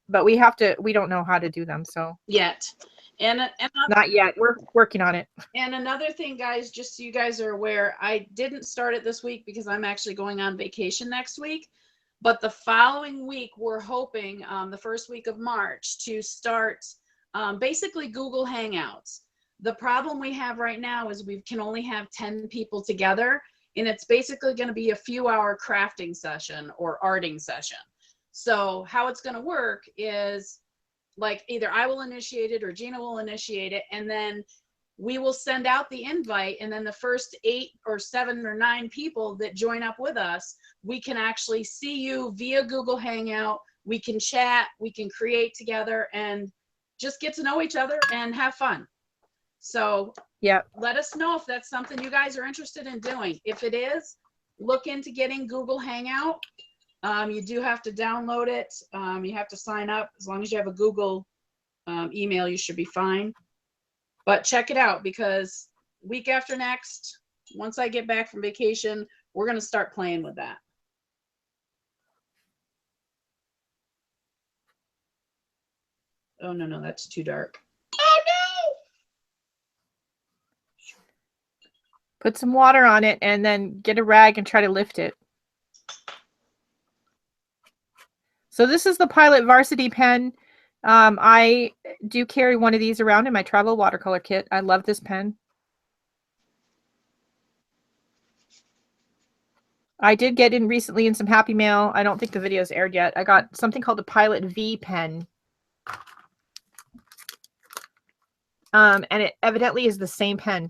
but we don't know how to do them. So Yet. And not yet. We're working on it. And another thing, guys, just so you guys are aware, I didn't start it this week because I'm actually going on vacation next week. But the following week, we're hoping the first week of March to start basically Google Hangouts. The problem we have right now is we can only have 10 people together, and it's basically going to be a few-hour crafting session or arting session. So how it's going to work is like either I will initiate it or Gina will initiate it, and then we will send out the invite, and then the first 8 or 7 or 9 people that join up with us, we can actually see you via Google Hangout. We can chat, we can create together, and just get to know each other and have fun. So yeah, let us know if that's something you guys are interested in doing. If it is, look into getting Google Hangout. You do have to download it. You have to sign up. As long as you have a Google email, you should be fine. But check it out, because week after next, once I get back from vacation, we're going to start playing with that. Oh, no, that's too dark. Oh, no! Put some water on it and then get a rag and try to lift it. So this is the Pilot Varsity pen. I do carry one of these around in my travel watercolor kit. I love this pen. I did get in recently in some Happy Mail. I don't think the video's aired yet. I got something called the Pilot V pen. And it evidently is the same pen.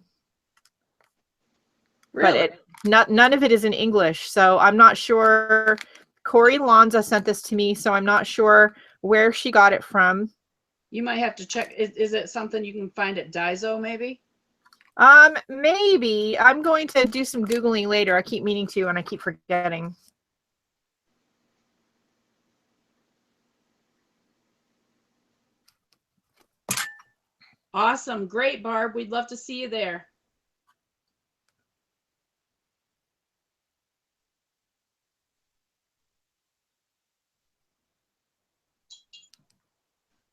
Really? But none of it is in English. So I'm not sure. Corey Lanza sent this to me, so I'm not sure where she got it from. You might have to check. Is it something you can find at Daiso, maybe? Maybe. I'm going to do some Googling later. I keep meaning to, and I keep forgetting. Awesome. Great, Barb. We'd love to see you there.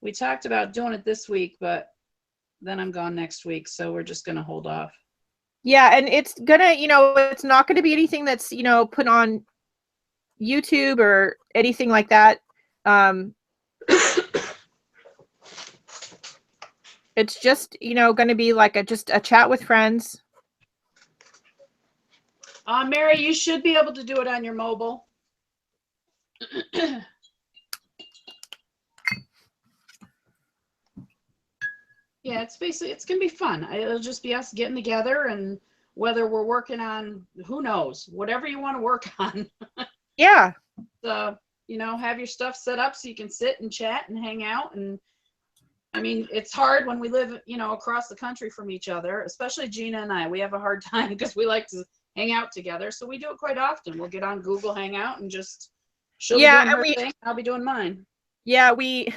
We talked about doing it this week, but then I'm gone next week, so we're just going to hold off. Yeah, and it's gonna, it's not going to be anything that's, put on YouTube or anything like that. It's just, going to be like just a chat with friends. Mary, you should be able to do it on your mobile. Yeah, it's going to be fun. It'll just be us getting together, and whether we're working on, who knows, whatever you want to work on. Yeah. So, you know, have your stuff set up so you can sit and chat and hang out. And I mean, it's hard when we live, you know, across the country from each other, especially Gina and I. We have a hard time because we like to hang out together. So we do it quite often. We'll get on Google Hangout and just, she'll be doing her thing, I'll be doing mine. Yeah, we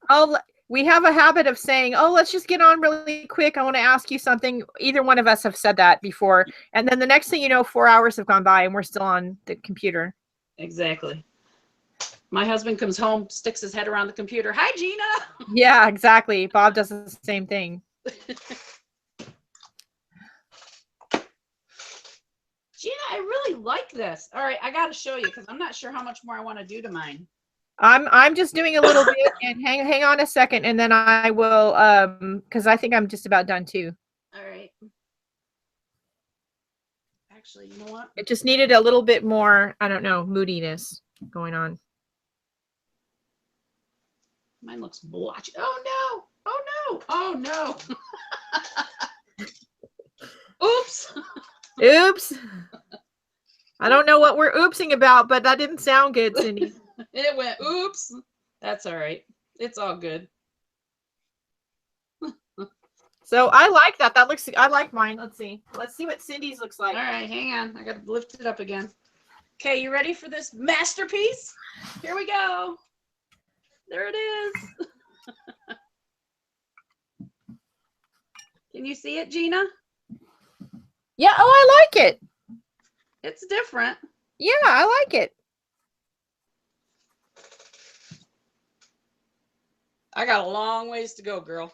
have a habit of saying, oh, let's just get on really quick. I want to ask you something. Either one of us have said that before. And then the next thing you know, 4 hours have gone by and we're still on the computer. Exactly. My husband comes home, sticks his head around the computer. Hi, Gina. Yeah, exactly. Bob does the same thing. Gina, I really like this. All right, I got to show you because I'm not sure how much more I want to do to mine. I'm just doing a little bit, and hang on a second, and then I will because I think I'm just about done too. All right. Actually, you know what? It just needed a little bit more, I don't know, moodiness going on. Mine looks blotchy. Oh no! Oh no! Oh no! Oops! Oops! I don't know what we're oopsing about, but that didn't sound good, Cindy. It went oops. That's all right. It's all good. So I like that. That looks, I like mine. Let's see what Cindy's looks like. All right, hang on. I got to lift it up again. Okay, you ready for this masterpiece? Here we go. There it is. Can you see it, Gina? Yeah. Oh, I like it. It's different. Yeah, I like it. I got a long ways to go, girl.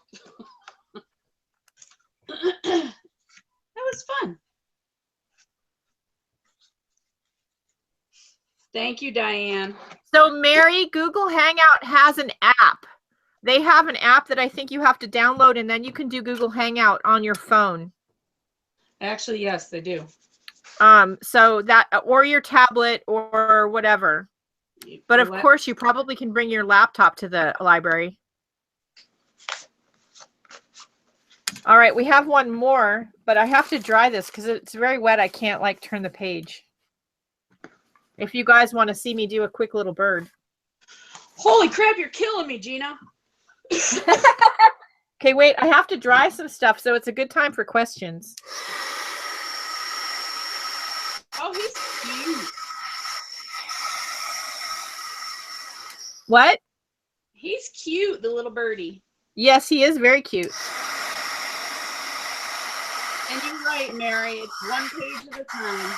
That was fun. Thank you, Diane. So Mary, Google Hangout has an app. They have an app that I think you have to download, and then you can do Google Hangout on your phone. Actually, yes, they do. So that, or your tablet or whatever. But of course, you probably can bring your laptop to the library. All right, we have one more, but I have to dry this because it's very wet. I can't like turn the page. If you guys want to see me do a quick little bird. Holy crap, you're killing me, Gina. Okay, wait, I have to dry some stuff, so it's a good time for questions. Oh, he's cute. What? He's cute, the little birdie. Yes, he is very cute. And you're right, Mary. It's one page at a time.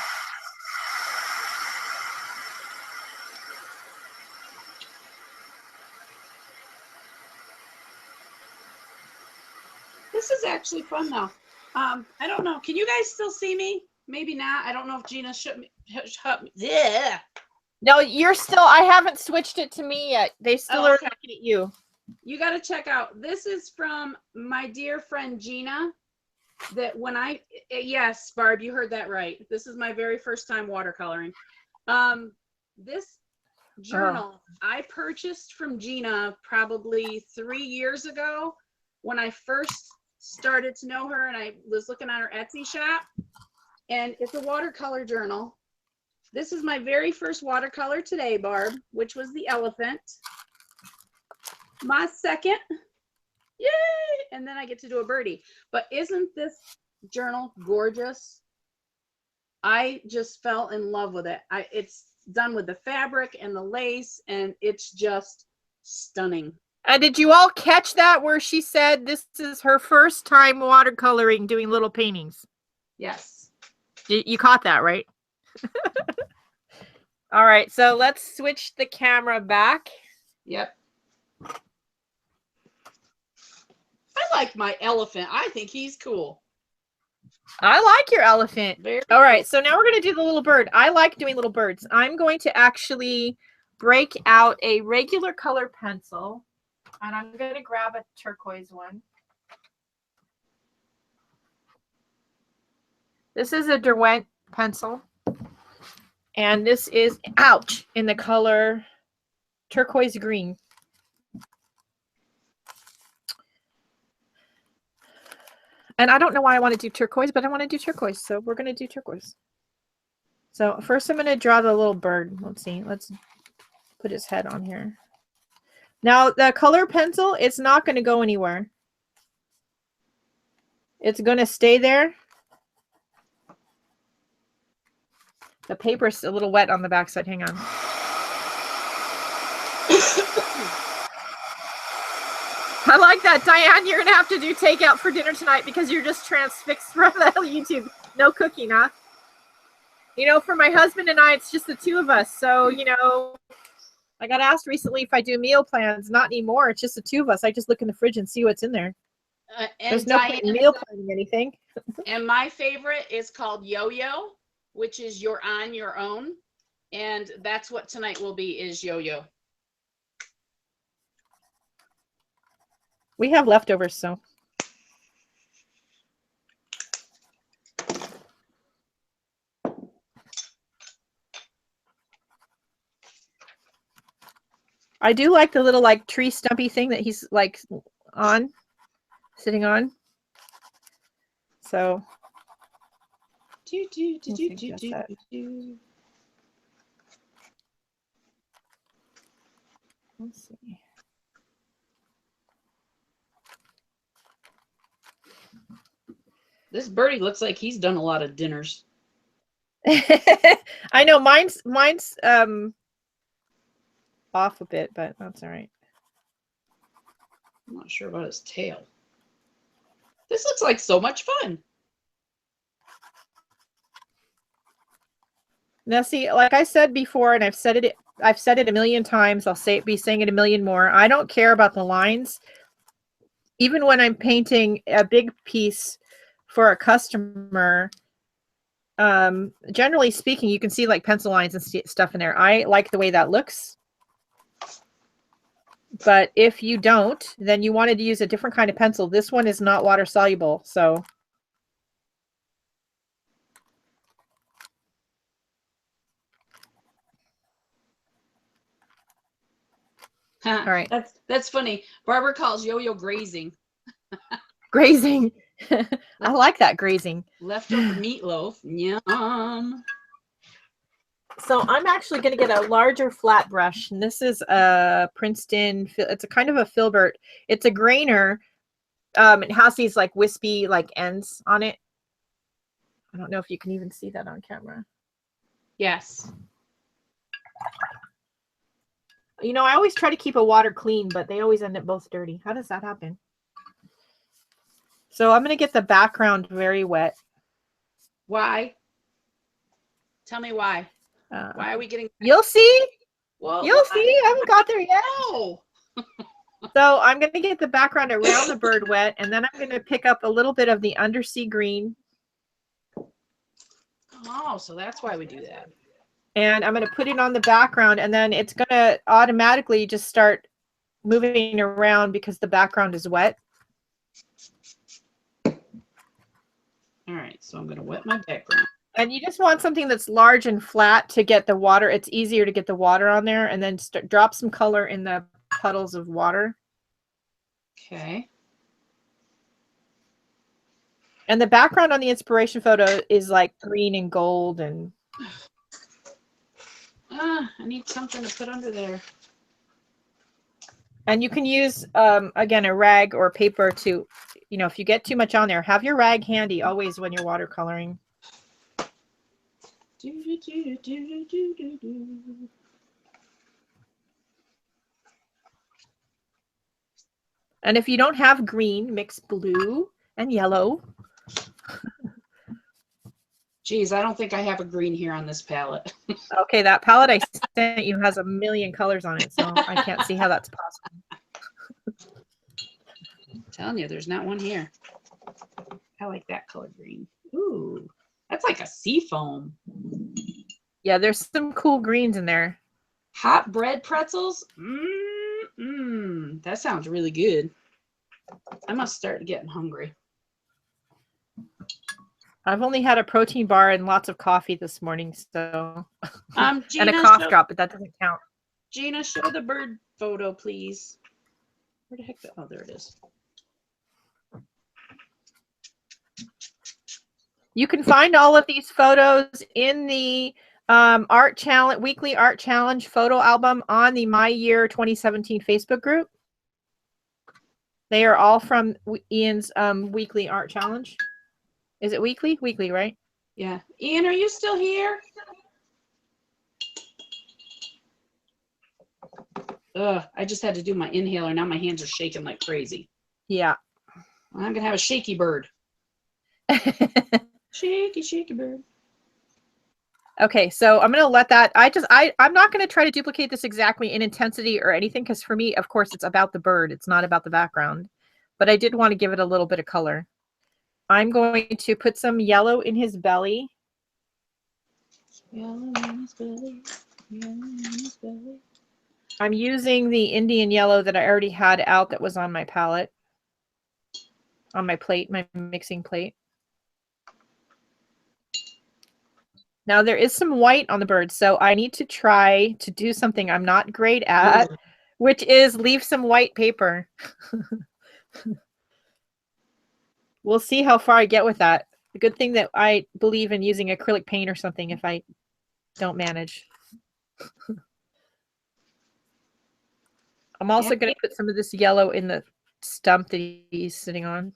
This is actually fun, though. I don't know. Can you guys still see me? Maybe not. I don't know if Gina shut me. Yeah. No, you're still, I haven't switched it to me yet. They still are looking at you. You got to check out. This is from my dear friend Gina. That when yes, Barb, you heard that right. This is my very first time watercoloring. This journal I purchased from Gina probably 3 years ago when I first started to know her, and I was looking at her Etsy shop. And it's a watercolor journal. This is my very first watercolor today, Barb, which was the elephant. My second. Yay! And then I get to do a birdie. But isn't this journal gorgeous? I just fell in love with it. It's done with the fabric and the lace, and it's just stunning. Did you all catch that where she said this is her first time watercoloring, doing little paintings? Yes. You caught that, right? All right, so let's switch the camera back. Yep. I like my elephant. I think he's cool. I like your elephant. Very all right, so now we're going to do the little bird. I like doing little birds. I'm going to actually break out a regular color pencil, and I'm going to grab a turquoise one. This is a Derwent pencil, and this is, ouch, in the color turquoise green. And I don't know why I want to do turquoise, but I want to do turquoise. So we're going to do turquoise. So first I'm going to draw the little bird. Let's see. Let's put his head on here. Now the color pencil, it's not going to go anywhere. It's going to stay there. The paper's a little wet on the backside. Hang on. I like that. Diane, you're going to have to do takeout for dinner tonight because you're just transfixed from the YouTube. No cooking, huh? You know, for my husband and I, it's just the two of us. So, you know, I got asked recently if I do meal plans. Not anymore. It's just the two of us. I just look in the fridge and see what's in there. There's no point in meal planning anything. And my favorite is called Yo-Yo, which is you're on your own. And that's what tonight will be, is Yo-Yo. We have leftovers, so. I do like the little like tree stumpy thing that he's like on, sitting on. So. Let's see. This birdie looks like he's done a lot of dinners. I know mine's off a bit, but that's all right. I'm not sure about his tail. This looks like so much fun. Now see, like I said before, and I've said it a million times, I'll be saying it a million more. I don't care about the lines. Even when I'm painting a big piece for a customer, generally speaking, you can see like pencil lines and stuff in there. I like the way that looks. But if you don't, then you wanted to use a different kind of pencil. This one is not water soluble, so. All right. That's funny. Barbara calls Yo-Yo grazing. Grazing. I like that, grazing. Leftover meatloaf. Yum. So I'm actually going to get a larger flat brush, and this is a Princeton. It's a kind of a filbert. It's a grainer. It has these like wispy like ends on it. I don't know if you can even see that on camera. Yes. You know, I always try to keep a water clean, but they always end up both dirty. How does that happen? So I'm going to get the background very wet. Why? Tell me why. Why are we getting? You'll see. Well, you'll see. I haven't got there yet. No. So I'm going to get the background around the bird wet, and then I'm going to pick up a little bit of the undersea green. Oh, so that's why we do that. And I'm going to put it on the background, and then it's going to automatically just start moving around because the background is wet. All right, so I'm going to wet my background. And you just want something that's large and flat to get the water. It's easier to get the water on there, and then drop some color in the puddles of water. Okay. And the background on the inspiration photo is like green and gold and. I need something to put under there. And you can use, again, a rag or paper to, you know, if you get too much on there, have your rag handy always when you're watercoloring. And if you don't have green, mix blue and yellow. Geez, I don't think I have a green here on this palette. Okay, that palette I sent you has a million colors on it, so I can't see how that's possible. I'm telling you, there's not one here. I like that color green. Ooh, that's like a sea foam. Yeah, there's some cool greens in there. Hot bread pretzels? That sounds really good. I must start getting hungry. I've only had a protein bar and lots of coffee this morning, so Gina, and a cough drop, but that doesn't count. Gina, show the bird photo, please. Where the heck? Oh, there it is. You can find all of these photos in the art challenge, weekly art challenge photo album on the My Year 2017 Facebook group. They are all from Ian's weekly art challenge. Is it weekly? Weekly, right? Yeah. Ian, are you still here? Ugh, I just had to do my inhaler. Now my hands are shaking like crazy. Yeah. I'm going to have a shaky bird. Shaky, shaky bird. Okay, so I'm going to let that, I'm not going to try to duplicate this exactly in intensity or anything, because for me, of course, it's about the bird. It's not about the background. But I did want to give it a little bit of color. I'm going to put some yellow in his belly. Yellow in his belly. Yellow in his belly. I'm using the Indian yellow that I already had out that was on my palette. On my plate, my mixing plate. Now there is some white on the bird, so I need to try to do something I'm not great at, which is leave some white paper. We'll see how far I get with that. The good thing that I believe in using acrylic paint or something if I don't manage. I'm also going to put some of this yellow in the stump that he's sitting on.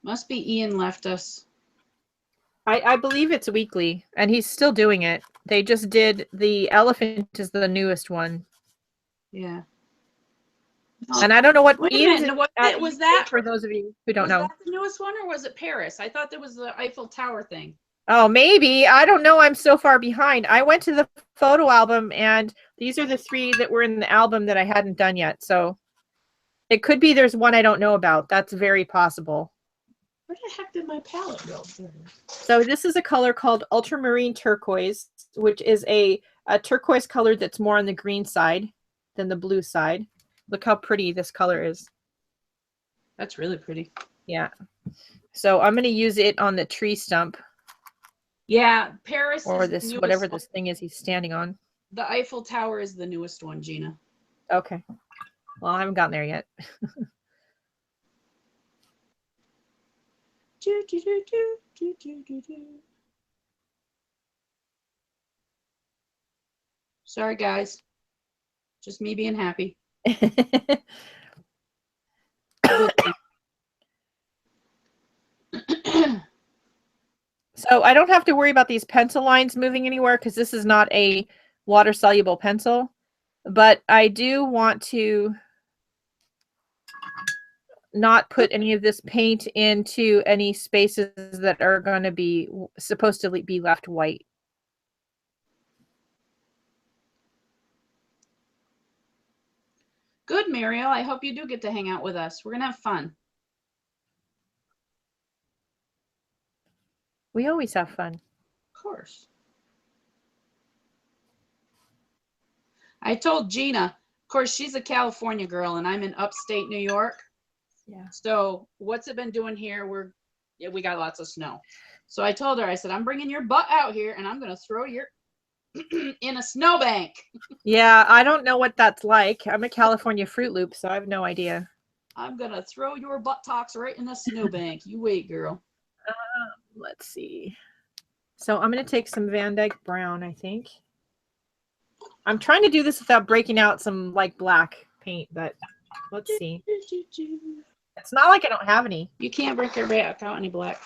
Must be Ian left us. I believe it's weekly, and he's still doing it. They just did the elephant is the newest one. Yeah. And I don't know what Wait a Ian's minute. Was that for those of you who don't know. Was that the newest one, or was it Paris? I thought there was the Eiffel Tower thing. Oh, maybe. I don't know. I'm so far behind. I went to the photo album, and these are the 3 that were in the album that I hadn't done yet. So it could be there's one I don't know about. That's very possible. Where the heck did my palette go? So this is a color called ultramarine turquoise, which is a turquoise color that's more on the green side than the blue side. Look how pretty this color is. That's really pretty. Yeah. So I'm going to use it on the tree stump. Yeah, Paris or is this the whatever this thing is he's standing on. The Eiffel Tower is the newest one, Gina. Okay. Well, I haven't gotten there yet. Sorry, guys. Just me being happy. So I don't have to worry about these pencil lines moving anywhere because this is not a water-soluble pencil. But I do want to not put any of this paint into any spaces that are going to be supposed to be left white. Good, Mariel. I hope you do get to hang out with us. We're going to have fun. We always have fun. Of course. I told Gina, of course, she's a California girl and I'm in upstate New York. Yeah. So what's it been doing here? We got lots of snow. So I told her, I said, I'm bringing your butt out here and I'm going to throw your in a snowbank. Yeah, I don't know what that's like. I'm a California Fruit Loop, so I have no idea. I'm going to throw your buttocks right in a snowbank. You wait, girl. Let's see. So I'm going to take some Van Dyke Brown, I think. I'm trying to do this without breaking out some like black paint, but let's see. It's not like I don't have any. You can't break out any black.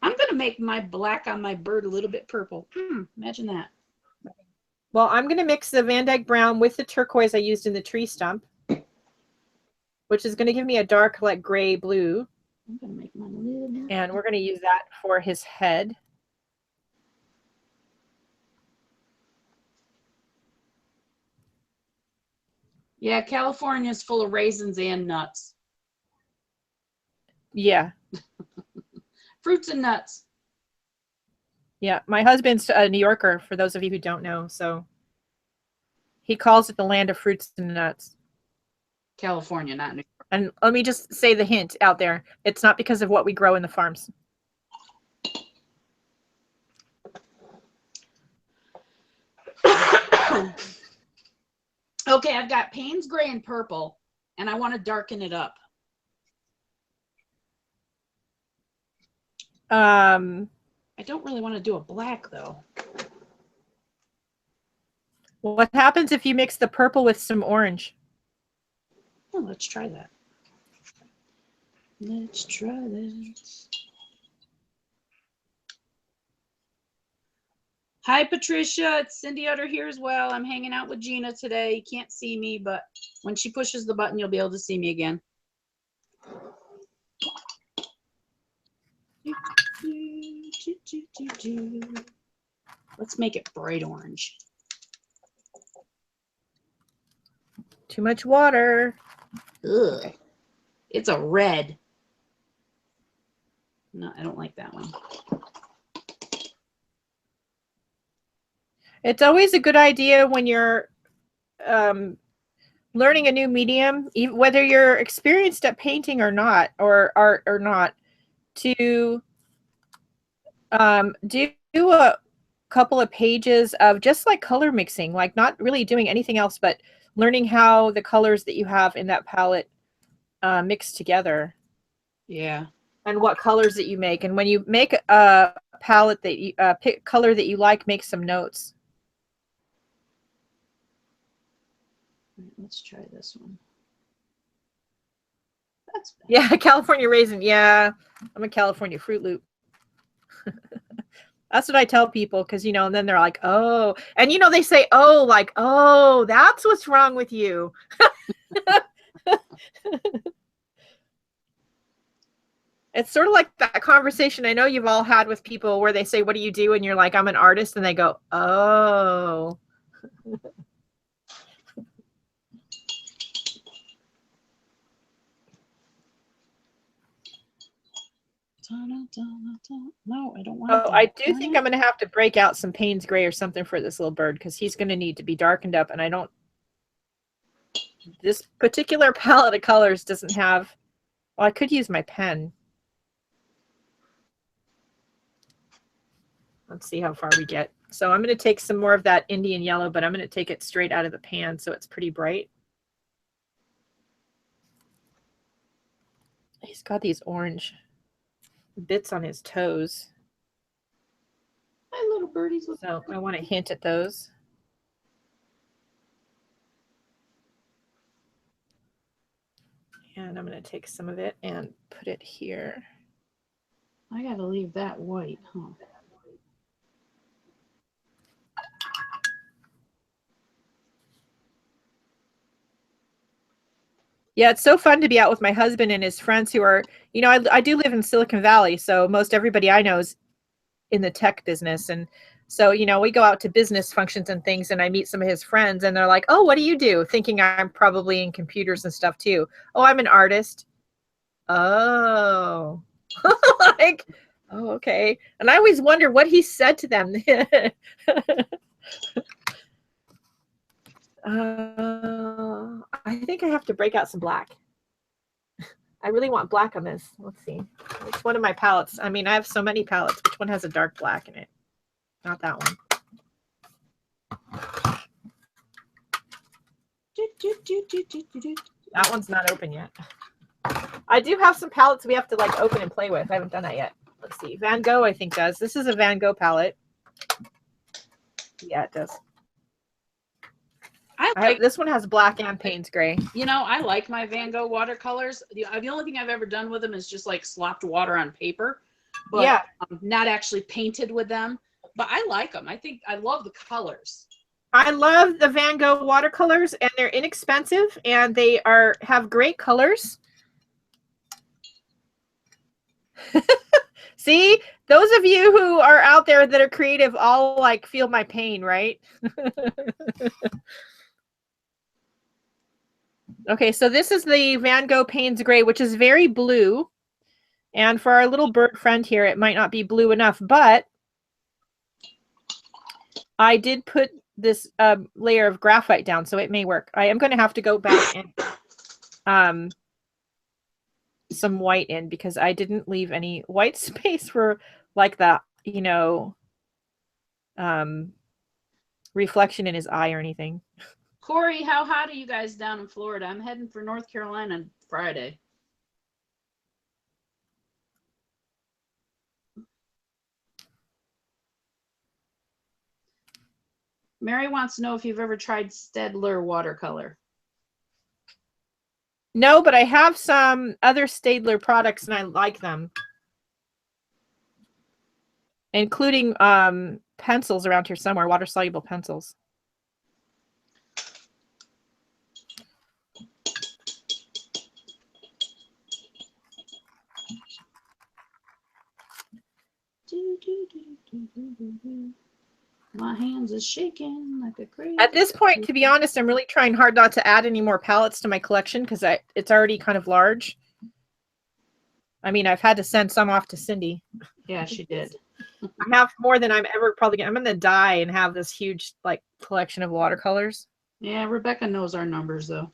I'm going to make my black on my bird a little bit purple. Imagine that. Well, I'm going to mix the Van Dyke Brown with the turquoise I used in the tree stump, which is going to give me a dark, like gray blue. I'm going to make mine a little bit. And we're going to use that for his head. Yeah, California is full of raisins and nuts. Yeah. Fruits and nuts. Yeah, my husband's a New Yorker, for those of you who don't know, so he calls it the land of fruits and nuts. California, not New York. And let me just say the hint out there. It's not because of what we grow in the farms. Okay, I've got Payne's gray and purple, and I want to darken it up. I don't really want to do a black though. What happens if you mix the purple with some orange? Oh, let's try that. Let's try this. Hi, Patricia. It's Cindy Utter here as well. I'm hanging out with Gina today. You can't see me, but when she pushes the button, you'll be able to see me again. Let's make it bright orange. Too much water. Ugh. Okay. It's a red. No, I don't like that one. It's always a good idea when you're learning a new medium, whether you're experienced at painting or not, or art or not, to do a couple of pages of just like color mixing, like not really doing anything else, but learning how the colors that you have in that palette mix together. Yeah. And what colors that you make. And when you make a palette that you pick color that you like, make some notes. Let's try this one. Yeah, California raisin. Yeah, I'm a California Fruit Loop. That's what I tell people, because, you know, and then they're like, oh, and, you know, they say, oh, like, oh, that's what's wrong with you. It's sort of like that conversation I know you've all had with people where they say, what do you do? And you're like, I'm an artist. And they go, oh. No, I don't want Oh, I do think I'm going to have to break out some Payne's Gray or something for this little bird, because he's going to need to be darkened up. And I don't, this particular palette of colors doesn't have, well, I could use my pen. Let's see how far we get. So I'm going to take some more of that Indian yellow, but I'm going to take it straight out of the pan so it's pretty bright. He's got these orange bits on his toes. My little birdies. So I want to hint at those. And I'm going to take some of it and put it here. I got to leave that white, huh? Yeah, it's so fun to be out with my husband and his friends who are, you know, I do live in Silicon Valley, so most everybody I know is in the tech business. And so, you know, we go out to business functions and things, and I meet some of his friends, and they're like, oh, what do you do? Thinking I'm probably in computers and stuff too. Oh, I'm an artist. Oh, like, oh, okay. And I always wonder what he said to them. I think I have to break out some black. I really want black on this. Let's see. Which one of my palettes? I mean, I have so many palettes. Which one has a dark black in it? Not that one. That one's not open yet. I do have some palettes we have to like open and play with. I haven't done that yet. Let's see. Van Gogh, I think, does. This is a Van Gogh palette. Yeah, it does. This one has black and Payne's Gray. You know, I like my Van Gogh watercolors. The only thing I've ever done with them is just like slopped water on paper, but yeah, not actually painted with them. But I like them. I think I love the colors. I love the Van Gogh watercolors, and they're inexpensive, and they have great colors. See, those of you who are out there that are creative all like feel my pain, right? Okay, so this is the Van Gogh Payne's Gray, which is very blue. And for our little bird friend here, it might not be blue enough, but I did put this layer of graphite down, so it may work. I am going to have to go back and some white in, because I didn't leave any white space for like that, you know, reflection in his eye or anything. Corey, how hot are you guys down in Florida? I'm heading for North Carolina Friday. Mary wants to know if you've ever tried Staedtler watercolor. No, but I have some other Staedtler products and I like them. Including pencils around here somewhere, water-soluble pencils. My hands are shaking like a crazy. At this point, to be honest, I'm really trying hard not to add any more palettes to my collection because it's already kind of large. I mean, I've had to send some off to Cindy. Yeah, she did. I have more than I'm ever probably going to. I'm going to die and have this huge like collection of watercolors. Yeah, Rebecca knows our numbers though.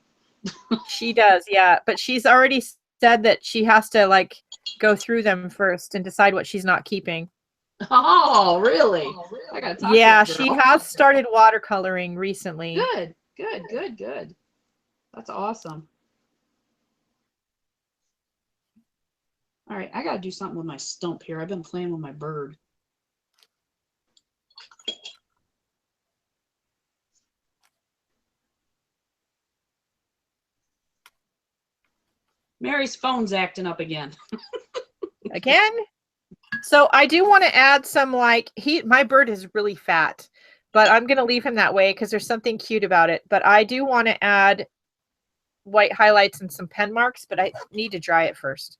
She does, yeah. But she's already said that she has to like go through them first and decide what she's not keeping. Oh, really? I gotta talk Yeah, to her, she girl. has started watercoloring recently. Good, good, good, good. That's awesome. All right, I gotta do something with my stump here. I've been playing with my bird. Mary's phone's acting up again. Again? So I do want to add some like my bird is really fat, but I'm going to leave him that way because there's something cute about it. But I do want to add white highlights and some pen marks, but I need to dry it first.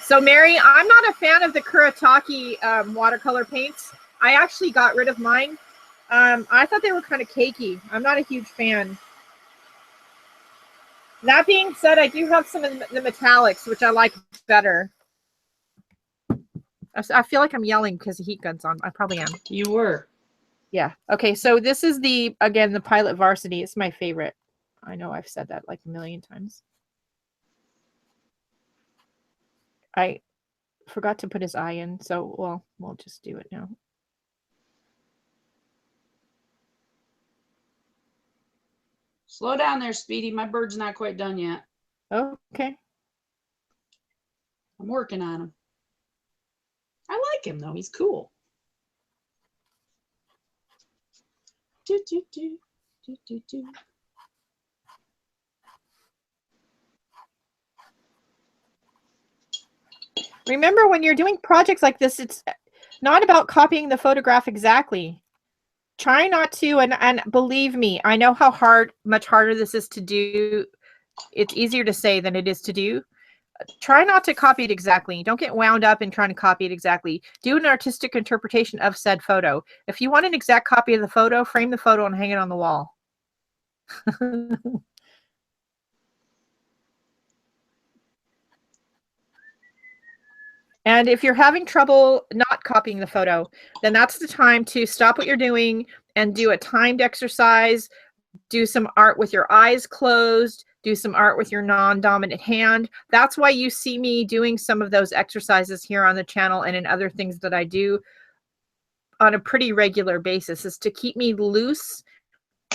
So Mary, I'm not a fan of the Kuretake watercolor paints. I actually got rid of mine. I thought they were kind of cakey. I'm not a huge fan. That being said, I do have some of the metallics, which I like better. I feel like I'm yelling because the heat gun's on. I probably am. You were. Yeah. Okay. So this is again, the Pilot Varsity. It's my favorite. I know I've said that like a million times. I forgot to put his eye in. So, well, we'll just do it now. Slow down there, Speedy. My bird's not quite done yet. Okay. I'm working on him. I like him though. He's cool. Do, do, do, do, do, do. Remember, when you're doing projects like this, it's not about copying the photograph exactly. Try not to, and believe me, I know how much harder this is to do. It's easier to say than it is to do. Try not to copy it exactly. Don't get wound up in trying to copy it exactly. Do an artistic interpretation of said photo. If you want an exact copy of the photo, frame the photo and hang it on the wall. And if you're having trouble not copying the photo, then that's the time to stop what you're doing and do a timed exercise. Do some art with your eyes closed. Do some art with your non-dominant hand. That's why you see me doing some of those exercises here on the channel and in other things that I do on a pretty regular basis, is to keep me loose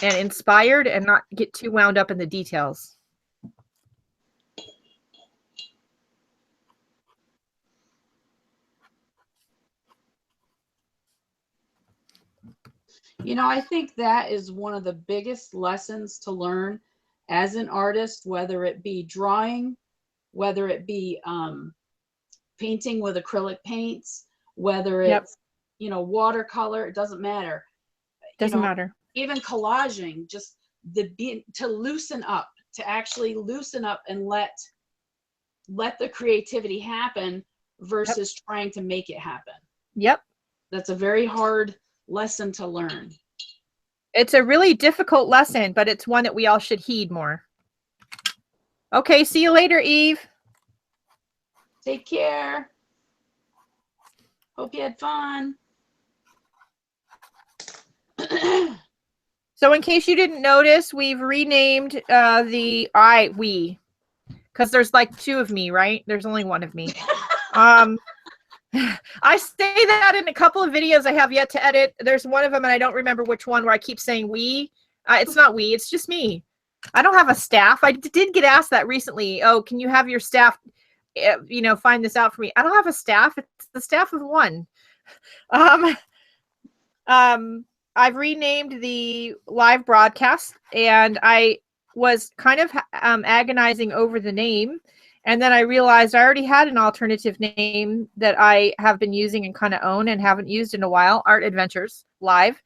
and inspired and not get too wound up in the details. You know, I think that is one of the biggest lessons to learn as an artist, whether it be drawing, whether it be painting with acrylic paints, whether it's, you know, watercolor, it doesn't matter. Doesn't matter. Even collaging, just to loosen up, to actually loosen up and let the creativity happen versus trying to make it happen. Yep. That's a very hard lesson to learn. It's a really difficult lesson, but it's one that we all should heed more. Okay, see you later, Eve. Take care. Hope you had fun. So in case you didn't notice, we've renamed because there's like two of me, right? There's only one of me. I say that in a couple of videos I have yet to edit. There's one of them, and I don't remember which one, where I keep saying we. It's not we, it's just me. I don't have a staff. I did get asked that recently. Oh, can you have your staff, find this out for me? I don't have a staff. It's the staff of one. Um, I've renamed the live broadcast, and I was kind of agonizing over the name. And then I realized I already had an alternative name that I have been using and kind of own and haven't used in a while, Art Adventures Live.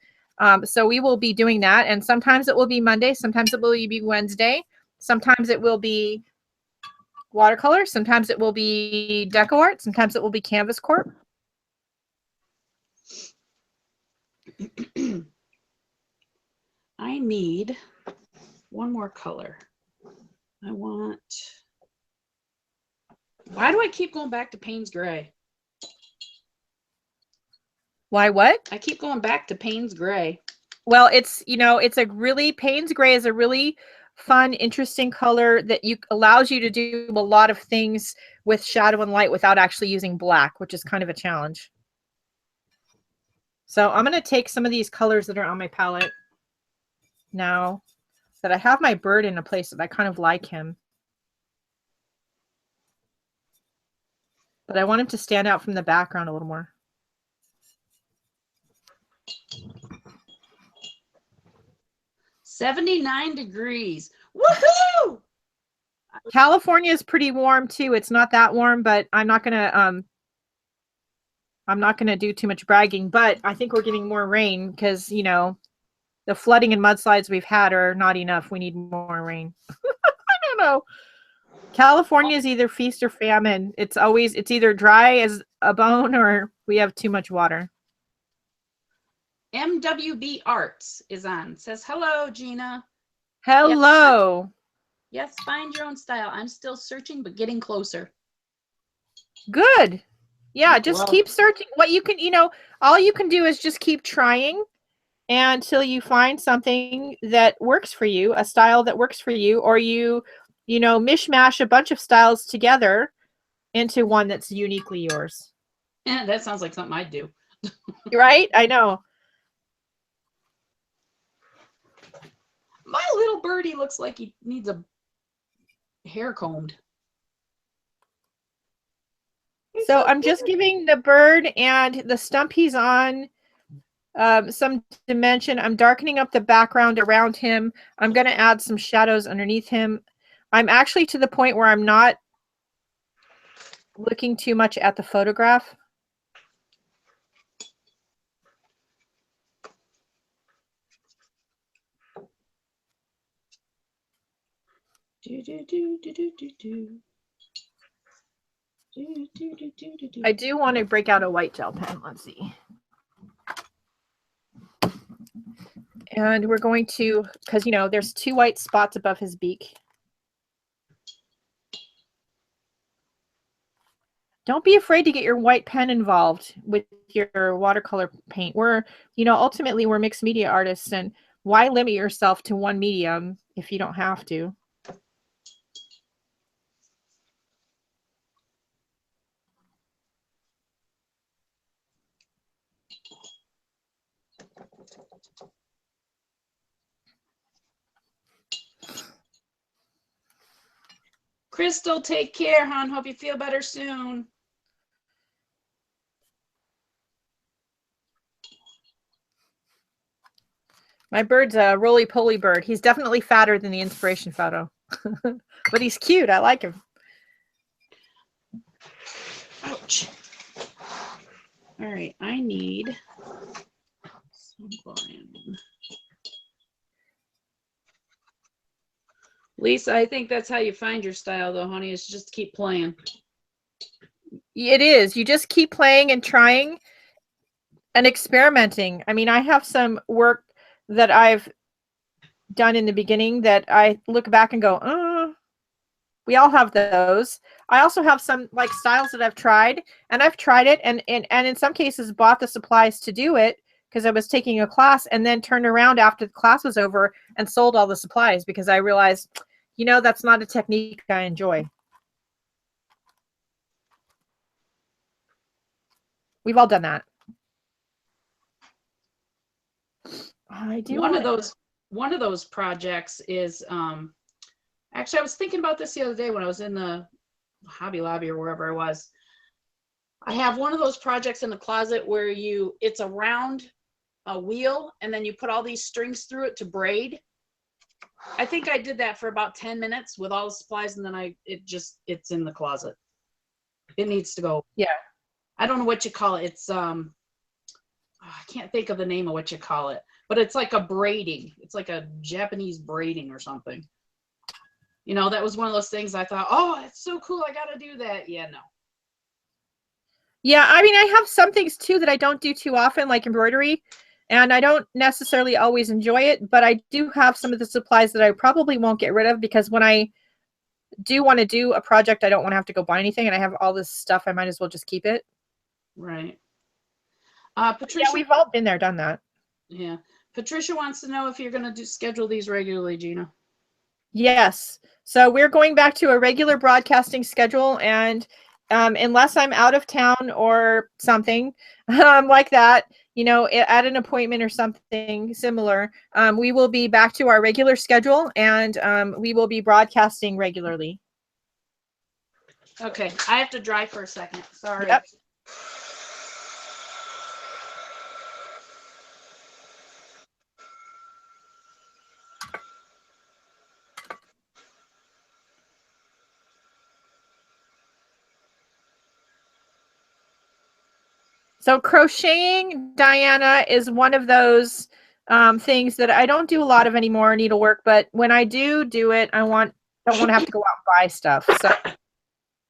So we will be doing that. And sometimes it will be Monday. Sometimes it will be Wednesday. Sometimes it will be watercolor. Sometimes it will be deco art. Sometimes it will be Canvas Corp. I need one more color. Why do I keep going back to Payne's Gray? Why what? I keep going back to Payne's Gray. Well, it's a really, Payne's Gray is a really fun, interesting color that allows you to do a lot of things with shadow and light without actually using black, which is kind of a challenge. So I'm going to take some of these colors that are on my palette now that I have my bird in a place that I kind of like him. But I want him to stand out from the background a little more. $79 degrees. Woohoo! California is pretty warm too. It's not that warm, but I'm not gonna do too much bragging. But I think we're getting more rain because the flooding and mudslides we've had are not enough. We need more rain. I don't know. California is either feast or famine. It's either dry as a bone or we have too much water. MWB Arts is on. Says, hello, Gina. Hello. Yes, find your own style. I'm still searching, but getting closer. Good. Yeah, just keep searching. What you can, all you can do is just keep trying until you find something that works for you, a style that works for you, or you mishmash a bunch of styles together into one that's uniquely yours. Yeah, that sounds like something I'd do. Right? I know. My little birdie looks like he needs a hair combed. So I'm just giving the bird and the stump he's on some dimension. I'm darkening up the background around him. I'm going to add some shadows underneath him. I'm actually to the point where I'm not looking too much at the photograph. I do want to break out a white gel pen. Let's see. And we're going to, because there's 2 white spots above his beak. Don't be afraid to get your white pen involved with your watercolor paint. Ultimately we're mixed media artists, and why limit yourself to one medium if you don't have to? Crystal, take care, hon. Hope you feel better soon. My bird's a roly-poly bird. He's definitely fatter than the inspiration photo. But he's cute. I like him. Ouch. All right, I need some volume. Lisa, I think that's how you find your style, though, honey, is just keep playing. It is. You just keep playing and trying and experimenting. I mean, I have some work that I've done in the beginning that I look back and go, we all have those. I also have some like styles that I've tried, and I've tried it and in some cases bought the supplies to do it because I was taking a class, and then turned around after the class was over and sold all the supplies because I realized, that's not a technique I enjoy. We've all done that. I do One of those one of those projects is, actually, I was thinking about this the other day when I was in the Hobby Lobby or wherever I was. I have one of those projects in the closet where it's a round wheel, and then you put all these strings through it to braid. I think I did that for about 10 minutes with all the supplies, and then it's in the closet. It needs to go. Yeah. I don't know what you call it. It's I can't think of the name of what you call it, but it's like a braiding. It's like a Japanese braiding or something. You know, that was one of those things I thought, oh, it's so cool, I gotta do that. Yeah, no. Yeah, I mean, I have some things too that I don't do too often, like embroidery, and I don't necessarily always enjoy it, but I do have some of the supplies that I probably won't get rid of, because when I do want to do a project, I don't want to have to go buy anything, and I have all this stuff, I might as well just keep it. Right. Patricia, yeah, we've all been there, done that. Yeah. Patricia wants to know if you're going to schedule these regularly, Gina. Yes. So we're going back to a regular broadcasting schedule, and unless I'm out of town or something like that, you know, at an appointment or something similar, we will be back to our regular schedule, and we will be broadcasting regularly. Okay. I have to dry for a second. Sorry. Yep. So crocheting, Diana, is one of those things that I don't do a lot of anymore, needlework, but when I do it, I don't want to have to go out and buy stuff. So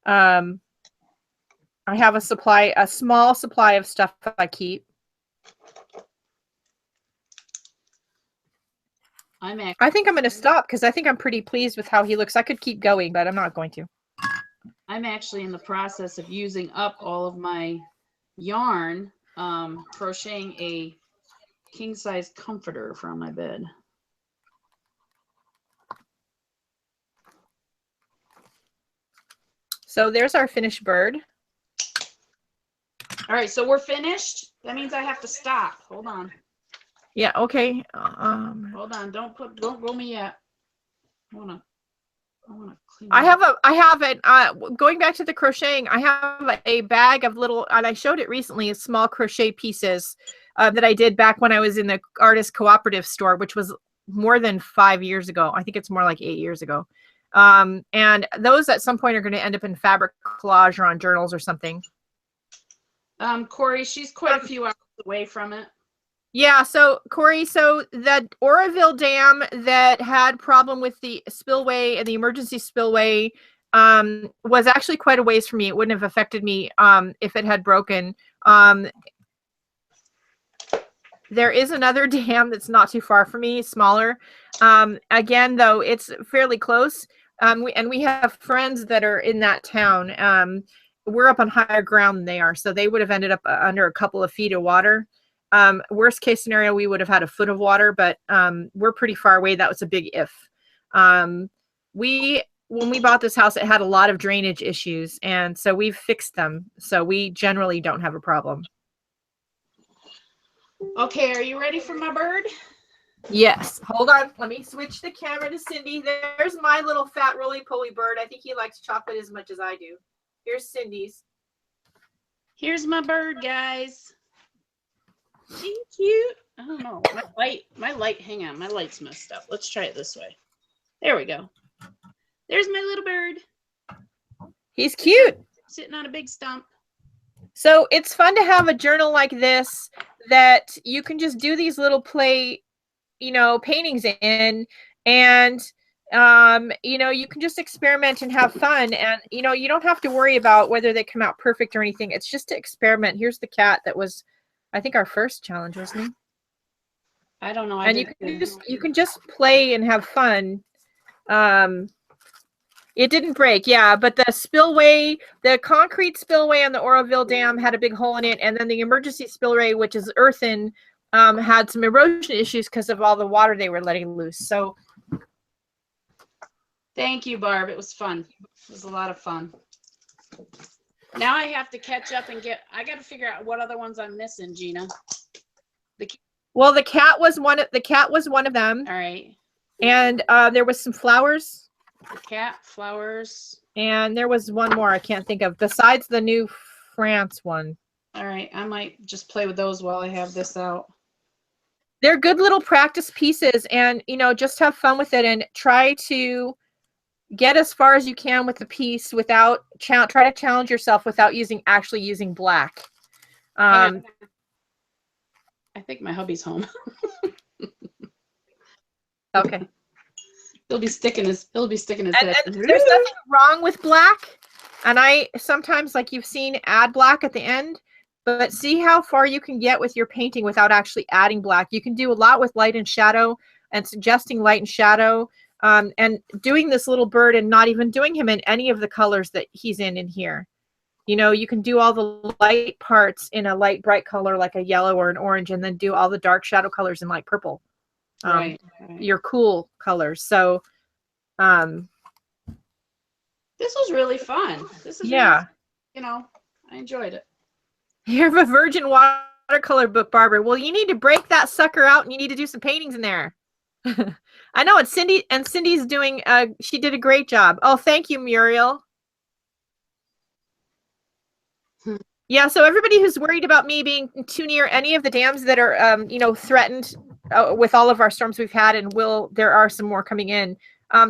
I have a small supply of stuff I keep. I think I'm going to stop because I think I'm pretty pleased with how he looks. I could keep going, but I'm not going to. I'm actually in the process of using up all of my yarn, crocheting a king size comforter for my bed. So there's our finished bird. All right, so we're finished. That means I have to stop. Hold on. Yeah. Okay. Hold on. Don't roll me yet. I wanna clean. I have it. Going back to the crocheting, I have a bag of little, and I showed it recently, small crochet pieces that I did back when I was in the artist cooperative store, which was more than 5 years ago. I think it's more like 8 years ago. And those at some point are going to end up in fabric collage or on journals or something. Corey, she's quite a few hours away from it. Yeah, so Corey, so that Oroville Dam that had problem with the spillway and the emergency spillway was actually quite a ways from me. It wouldn't have affected me if it had broken. There is another dam that's not too far from me, smaller. Again, though, it's fairly close. We have friends that are in that town. We're up on higher ground than they are, so they would have ended up under a couple of feet of water. Worst case scenario, we would have had a foot of water, but we're pretty far away. That was a big if. When we bought this house, it had a lot of drainage issues, and so we've fixed them. So we generally don't have a problem. Okay, are you ready for my bird? Yes. Hold on. Let me switch the camera to Cindy. There's my little fat roly-poly bird. I think he likes chocolate as much as I do. Here's Cindy's. Here's my bird, guys. She's cute. I don't know. My light, hang on. My light's messed up. Let's try it this way. There we go. There's my little bird. He's cute. Sitting on a big stump. So it's fun to have a journal like this that you can just do these little play, paintings in, and, you can just experiment and have fun. And, you don't have to worry about whether they come out perfect or anything. It's just to experiment. Here's the cat that was, I think, our first challenge, wasn't he? I don't know. And you can just play and have fun. It didn't break, yeah, but the spillway, the concrete spillway on the Oroville Dam had a big hole in it, and then the emergency spillway, which is earthen, had some erosion issues because of all the water they were letting loose. So, thank you, Barb. It was fun. It was a lot of fun. Now I have to catch up and I got to figure out what other ones I'm missing, Gina. Well, the cat was one of them. All right. And there was some flowers. The cat, flowers. And there was one more I can't think of besides the New France one. All right. I might just play with those while I have this out. They're good little practice pieces, and just have fun with it and try to get as far as you can with the piece without try to challenge yourself without actually using black. I think my hubby's home. Okay. He'll be sticking his head. And there's nothing wrong with black. And I sometimes, like you've seen, add black at the end, but see how far you can get with your painting without actually adding black. You can do a lot with light and shadow and suggesting light and shadow, and doing this little bird and not even doing him in any of the colors that he's in here. You can do all the light parts in a light bright color like a yellow or an orange, and then do all the dark shadow colors in light purple. Right. Your cool colors. So this was really fun. This is yeah. Really, I enjoyed it. You have a virgin watercolor book, Barbara. Well, you need to break that sucker out and you need to do some paintings in there. I know it's Cindy, and Cindy's doing she did a great job. Oh, thank you, Muriel. Yeah, so everybody who's worried about me being too near any of the dams that are threatened with all of our storms we've had, and there are some more coming in.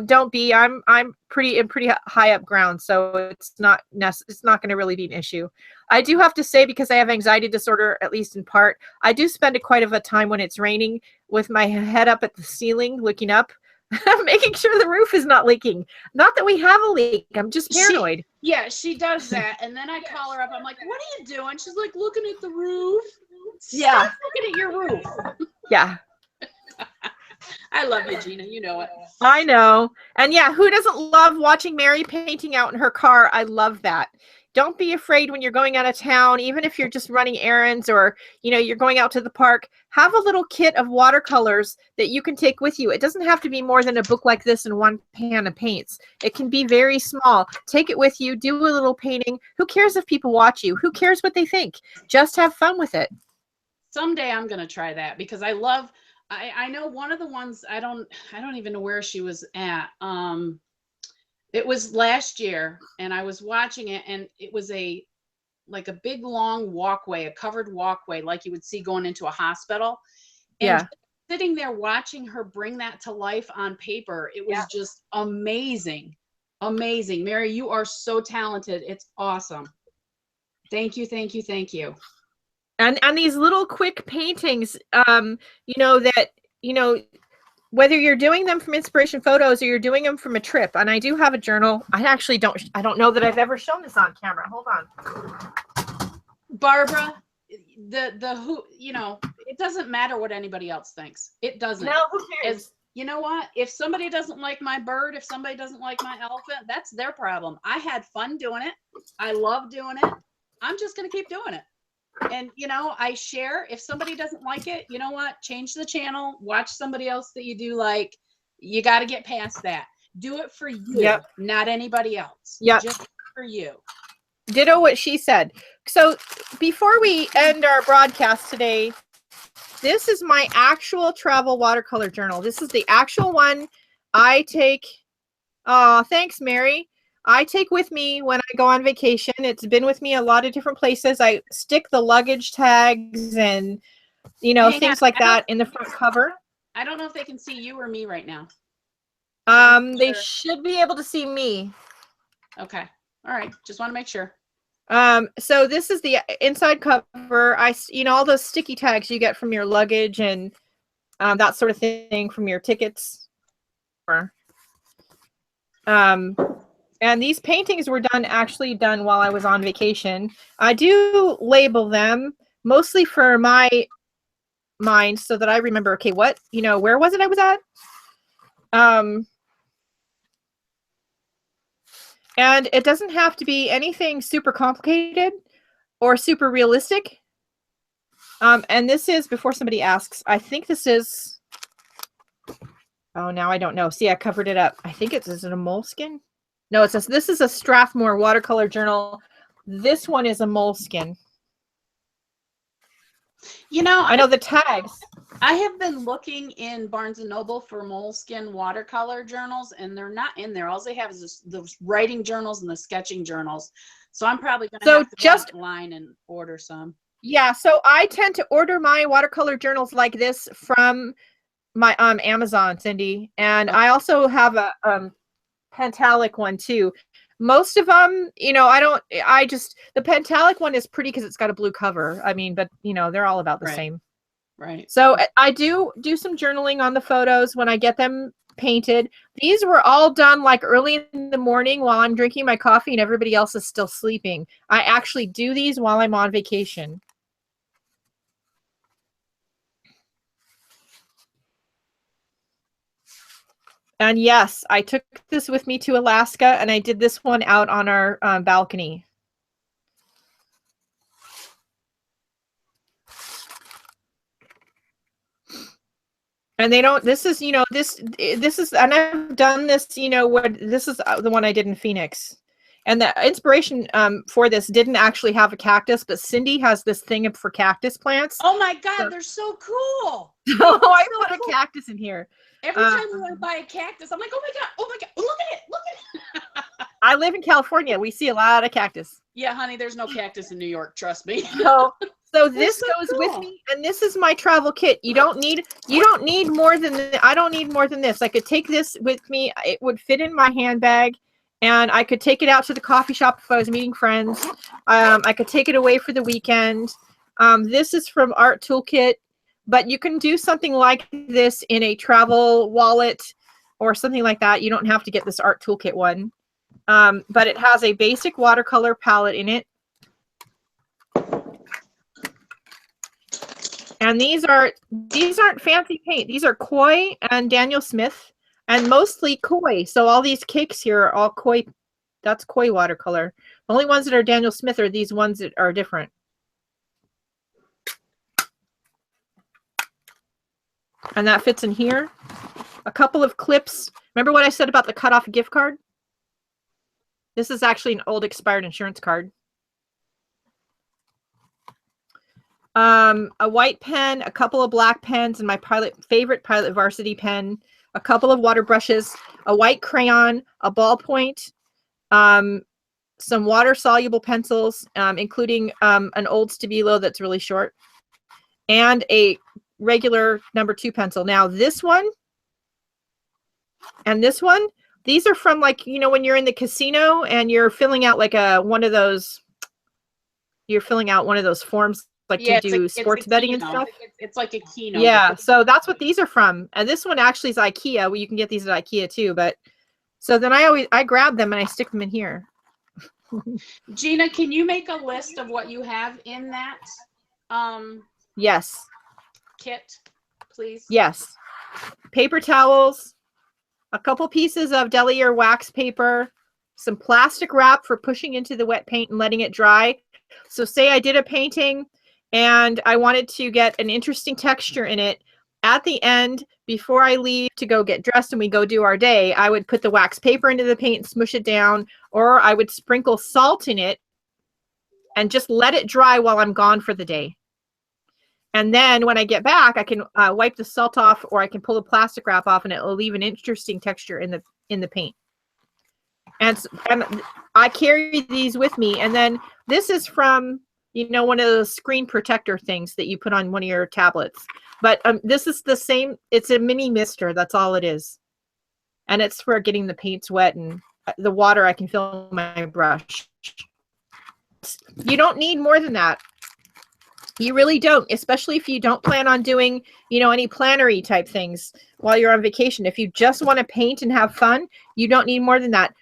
Don't be. I'm pretty high up ground, so it's not going to really be an issue. I do have to say, because I have anxiety disorder, at least in part, I do spend quite a time when it's raining with my head up at the ceiling, looking up, making sure the roof is not leaking. Not that we have a leak. I'm just paranoid. She does that, and then I call her up. I'm like, "What are you doing?" She's like, "Looking at the roof." Yeah, stop looking at your roof. Yeah. I love you, Gina. You know it. I know. And yeah, who doesn't love watching Mary painting out in her car? I love that. Don't be afraid when you're going out of town, even if you're just running errands or, you're going out to the park. Have a little kit of watercolors that you can take with you. It doesn't have to be more than a book like this and one pan of paints. It can be very small. Take it with you. Do a little painting. Who cares if people watch you? Who cares what they think? Just have fun with it. Someday I'm going to try that, because I know one of the ones, I don't even know where she was at. It was last year, and I was watching it, and it was like a big long walkway, a covered walkway, like you would see going into a hospital. And yeah, sitting there watching her bring that to life on paper, it was just amazing. Amazing. Mary, you are so talented. It's awesome. Thank you. Thank you. Thank you. And these little quick paintings, whether you're doing them from inspiration photos or you're doing them from a trip. And I do have a journal. I don't know that I've ever shown this on camera. Hold on. Barbara, it doesn't matter what anybody else thinks. It doesn't. No, who cares? You know what? If somebody doesn't like my bird, if somebody doesn't like my elephant, that's their problem. I had fun doing it. I love doing it. I'm just going to keep doing it. And, I share. If somebody doesn't like it, you know what? Change the channel. Watch somebody else that you do like. You got to get past that. Do it for you, not anybody else. Just for you. Ditto what she said. So before we end our broadcast today, this is my actual travel watercolor journal. This is the actual one I take. Oh, thanks, Mary. I take with me when I go on vacation. It's been with me a lot of different places. I stick the luggage tags and, things like that in the front cover. I don't know if they can see you or me right now. They should be able to see me. Okay. All right. Just want to make sure. So this is the inside cover. All those sticky tags you get from your luggage and that sort of thing from your tickets. And these paintings were actually done while I was on vacation. I do label them mostly for my mind so that I remember, okay, where was it I was at? And it doesn't have to be anything super complicated or super realistic. And this is, before somebody asks, I think this is, oh, now I don't know. See, I covered it up. I think is it a moleskin? No, this is a Strathmore watercolor journal. This one is a moleskin. You know, I know the tags. I have been looking in Barnes and Noble for Moleskine watercolor journals, and they're not in there. All they have is the writing journals and the sketching journals. So I'm probably going to have to go online and order some. Yeah, so I tend to order my watercolor journals like this from my Amazon, Cindy, and I also have a Pentalic one too. Most of them, you know, the Pentalic one is pretty because it's got a blue cover. I mean, but you know, they're all about the same. Right. So I do some journaling on the photos when I get them painted. These were all done like early in the morning while I'm drinking my coffee and everybody else is still sleeping. I actually do these while I'm on vacation. And yes, I took this with me to Alaska, and I did this one out on our balcony. And they don't, this is, you know, this is, and I've done this, you know, this is the one I did in Phoenix. And the inspiration for this didn't actually have a cactus, but Cindy has this thing for cactus plants. Oh my God, they're so cool. So I put a cactus in here. Every time I buy a cactus, I'm like, oh my God, look at it. I live in California. We see a lot of cactus. Yeah, honey, there's no cactus in New York. Trust me. So this goes with me, and this is my travel kit. You don't need more than I don't need more than this. I could take this with me. It would fit in my handbag, and I could take it out to the coffee shop if I was meeting friends. I could take it away for the weekend. This is from Art Toolkit. But you can do something like this in a travel wallet or something like that. You don't have to get this Art Toolkit one. But it has a basic watercolor palette in it. And these aren't fancy paint. These are Koi and Daniel Smith, and mostly Koi. So all these cakes here are all Koi. That's Koi watercolor. The only ones that are Daniel Smith are these ones that are different. And that fits in here. A couple of clips. Remember what I said about the cut-off gift card? This is actually an old expired insurance card. A white pen, a couple of black pens, and my favorite Pilot Varsity pen, a couple of water brushes, a white crayon, a ballpoint, some water-soluble pencils, including an old Stabilo that's really short, and a regular number 2 pencil. Now this one and this one, these are from, like, you know, when you're in the casino and you're filling out like one of those forms like to do sports betting and stuff. It's like a keynote. Yeah, so that's what these are from. And this one actually is IKEA. Well, you can get these at IKEA too, but so then I grab them and I stick them in here. Gina, can you make a list of what you have in that yes kit, please? Yes. Paper towels, a couple pieces of deli or wax paper, some plastic wrap for pushing into the wet paint and letting it dry. So say I did a painting and I wanted to get an interesting texture in it. At the end, before I leave to go get dressed and we go do our day, I would put the wax paper into the paint and smush it down, or I would sprinkle salt in it and just let it dry while I'm gone for the day. And then when I get back, I can wipe the salt off, or I can pull the plastic wrap off, and it will leave an interesting texture in the paint. And I carry these with me. And then this is from, you know, one of those screen protector things that you put on one of your tablets. But this is the same. It's a mini mister. That's all it is. And it's for getting the paints wet, and the water I can fill my brush. You don't need more than that. You really don't, especially if you don't plan on doing, you know, any plannery type things while you're on vacation. If you just want to paint and have fun, you don't need more than that.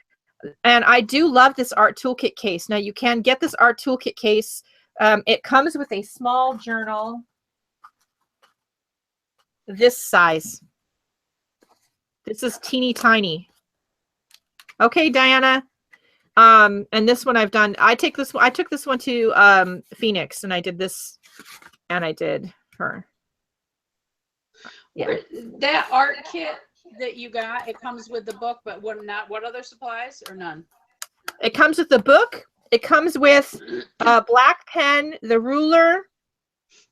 And I do love this Art Toolkit case. Now, you can get this Art Toolkit case. It comes with a small journal this size. This is teeny tiny. Okay, Diana. And this one I've done. I took this one to Phoenix, and I did this, and I did her. Yeah. That art kit that you got, it comes with the book, but what other supplies, or none? It comes with the book. It comes with a black pen, the ruler,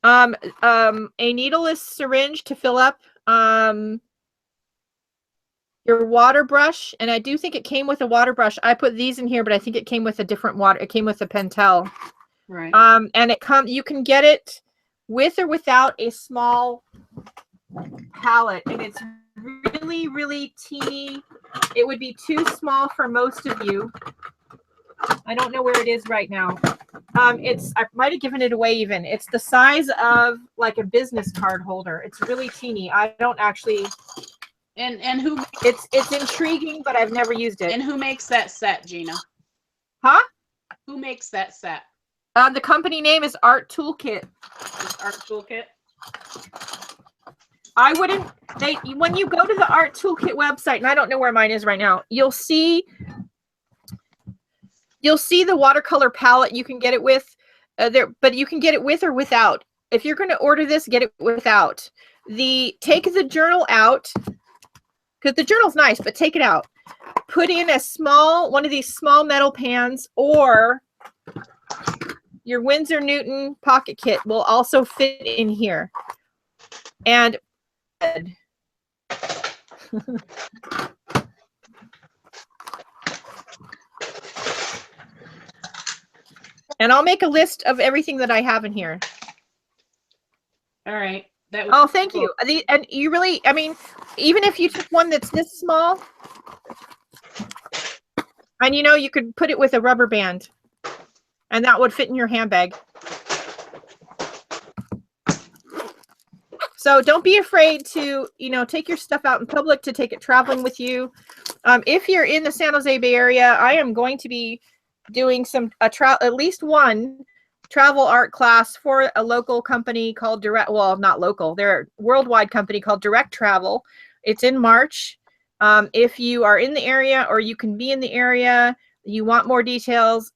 A needleless syringe to fill up your water brush, and I do think it came with a water brush. I put these in here, but I think it came with a different water. It came with a Pentel. Right. And you can get it with or without a small palette, and it's really, really teeny. It would be too small for most of you. I don't know where it is right now. I might have given it away even. It's the size of like a business card holder. It's really teeny. I don't actually. And who? It's intriguing, but I've never used it. And who makes that set, Gina? Huh? Who makes that set? The company name is Art Toolkit. Art Toolkit. I wouldn't. When you go to the Art Toolkit website, and I don't know where mine is right now, you'll see the watercolor palette. You can get it with but you can get it with or without. If you're going to order this, get it without. Take the journal out, because the journal's nice, but take it out. Put in one of these small metal pans, or your Winsor Newton pocket kit will also fit in here. And and I'll make a list of everything that I have in here. All right. Oh, thank you. And you really, I mean, even if you took one that's this small, and you could put it with a rubber band, and that would fit in your handbag. So don't be afraid to, take your stuff out in public, to take it traveling with you. If you're in the San Jose Bay Area, I am going to be doing at least one travel art class for a local company called not local, they're a worldwide company called Direct Travel. It's in March. If you are in the area, or you can be in the area, you want more details,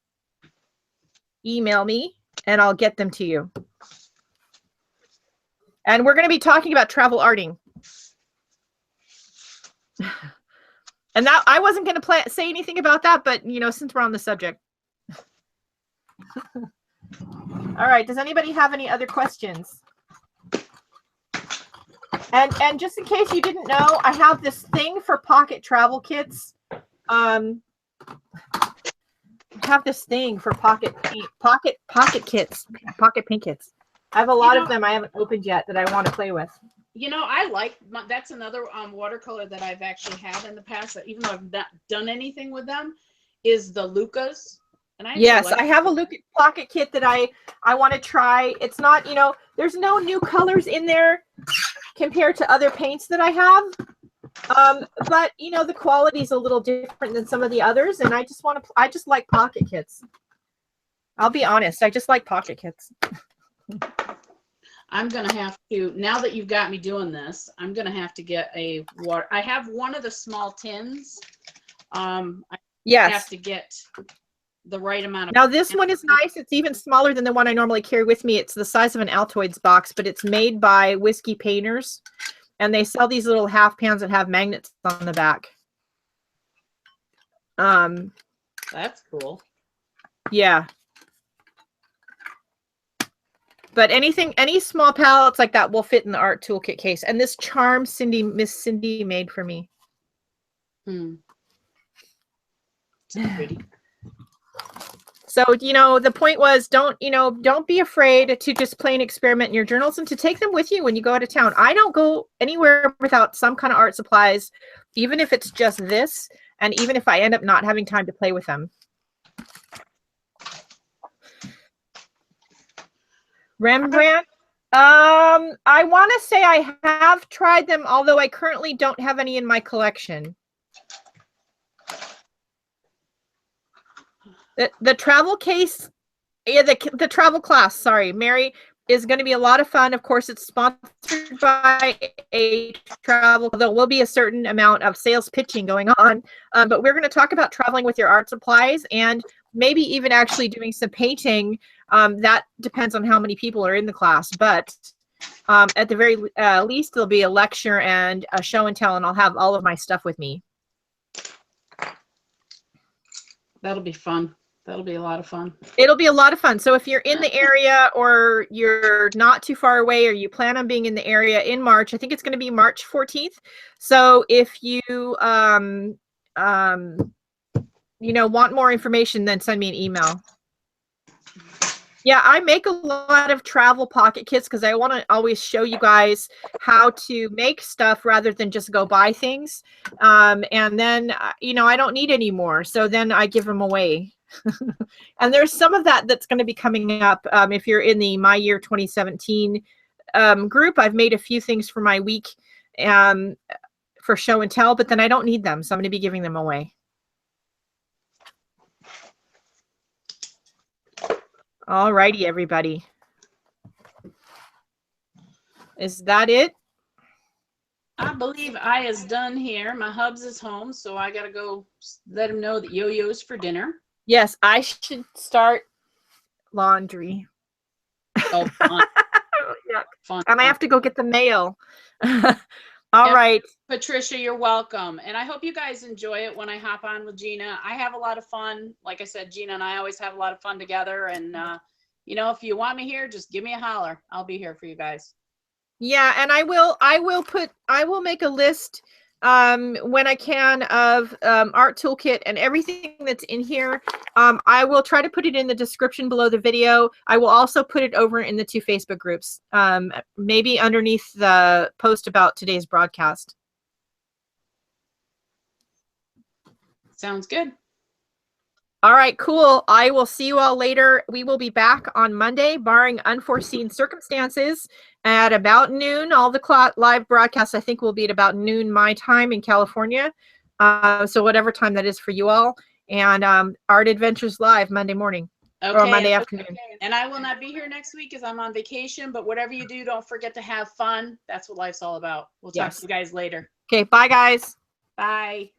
email me and I'll get them to you. And we're going to be talking about travel arting. And that I wasn't going to say anything about that, but since we're on the subject. All right. Does anybody have any other questions? And just in case you didn't know, I have this thing for pocket travel kits. I have this thing for pocket kits, pocket paint kits. I have a lot of them I haven't opened yet that I want to play with. I like that's another watercolor that I've actually had in the past, that even though I've not done anything with them, is the Lucas. And I have a Lucas pocket kit that I want to try. It's not, there's no new colors in there compared to other paints that I have. But the quality is a little different than some of the others, and I just like pocket kits. I'll be honest, I just like pocket kits. I'm going to have to, now that you've got me doing this, I'm going to have to get a water. I have one of the small tins. I have to get the right amount of. Now this one is nice. It's even smaller than the one I normally carry with me. It's the size of an Altoids box, but it's made by Whiskey Painters, and they sell these little half pans that have magnets on the back. That's cool. Yeah. But any small palettes like that will fit in the Art Toolkit case. And this charm Miss Cindy made for me. So pretty. So, the point was, don't be afraid to just plain experiment in your journals, and to take them with you when you go out of town. I don't go anywhere without some kind of art supplies, even if it's just this, and even if I end up not having time to play with them. Rembrandt. I want to say I have tried them, although I currently don't have any in my collection. The travel case, the travel class, sorry, Mary, is going to be a lot of fun. Of course, it's sponsored by a travel. There will be a certain amount of sales pitching going on, but we're going to talk about traveling with your art supplies, and maybe even actually doing some painting. That depends on how many people are in the class, but at the very least, there'll be a lecture and a show and tell, and I'll have all of my stuff with me. That'll be fun. That'll be a lot of fun. It'll be a lot of fun. So if you're in the area or you're not too far away or you plan on being in the area in March, I think it's going to be March 14th. So if you want more information, then send me an email. Yeah, I make a lot of travel pocket kits because I want to always show you guys how to make stuff rather than just go buy things. And then, I don't need any more. So then I give them away. And there's some of that that's going to be coming up. If you're in the My Year 2017 group, I've made a few things for my week for show and tell, but then I don't need them. So I'm going to be giving them away. All righty, everybody. Is that it? I believe I is done here. My hubs is home, so I gotta go let him know that Yo-Yo's for dinner. Yes, I should start laundry. Oh, fun. Yeah. Fun. And I have to go get the mail. All right. Patricia, you're welcome. And I hope you guys enjoy it when I hop on with Gina. I have a lot of fun. Like I said, Gina and I always have a lot of fun together. And, if you want me here, just give me a holler. I'll be here for you guys. Yeah. And I will make a list when I can of art toolkit and everything that's in here. I will try to put it in the description below the video. I will also put it over in the 2 Facebook groups, maybe underneath the post about today's broadcast. Sounds good. All right, cool. I will see you all later. We will be back on Monday, barring unforeseen circumstances, at about noon. All the live broadcasts, I think, will be at about noon my time in California. So whatever time that is for you all. And Art Adventures Live Monday morning or Monday afternoon. Okay. And I will not be here next week as I'm on vacation, but whatever you do, don't forget to have fun. That's what life's all about. We'll talk to you guys later. Okay, bye, guys. Bye.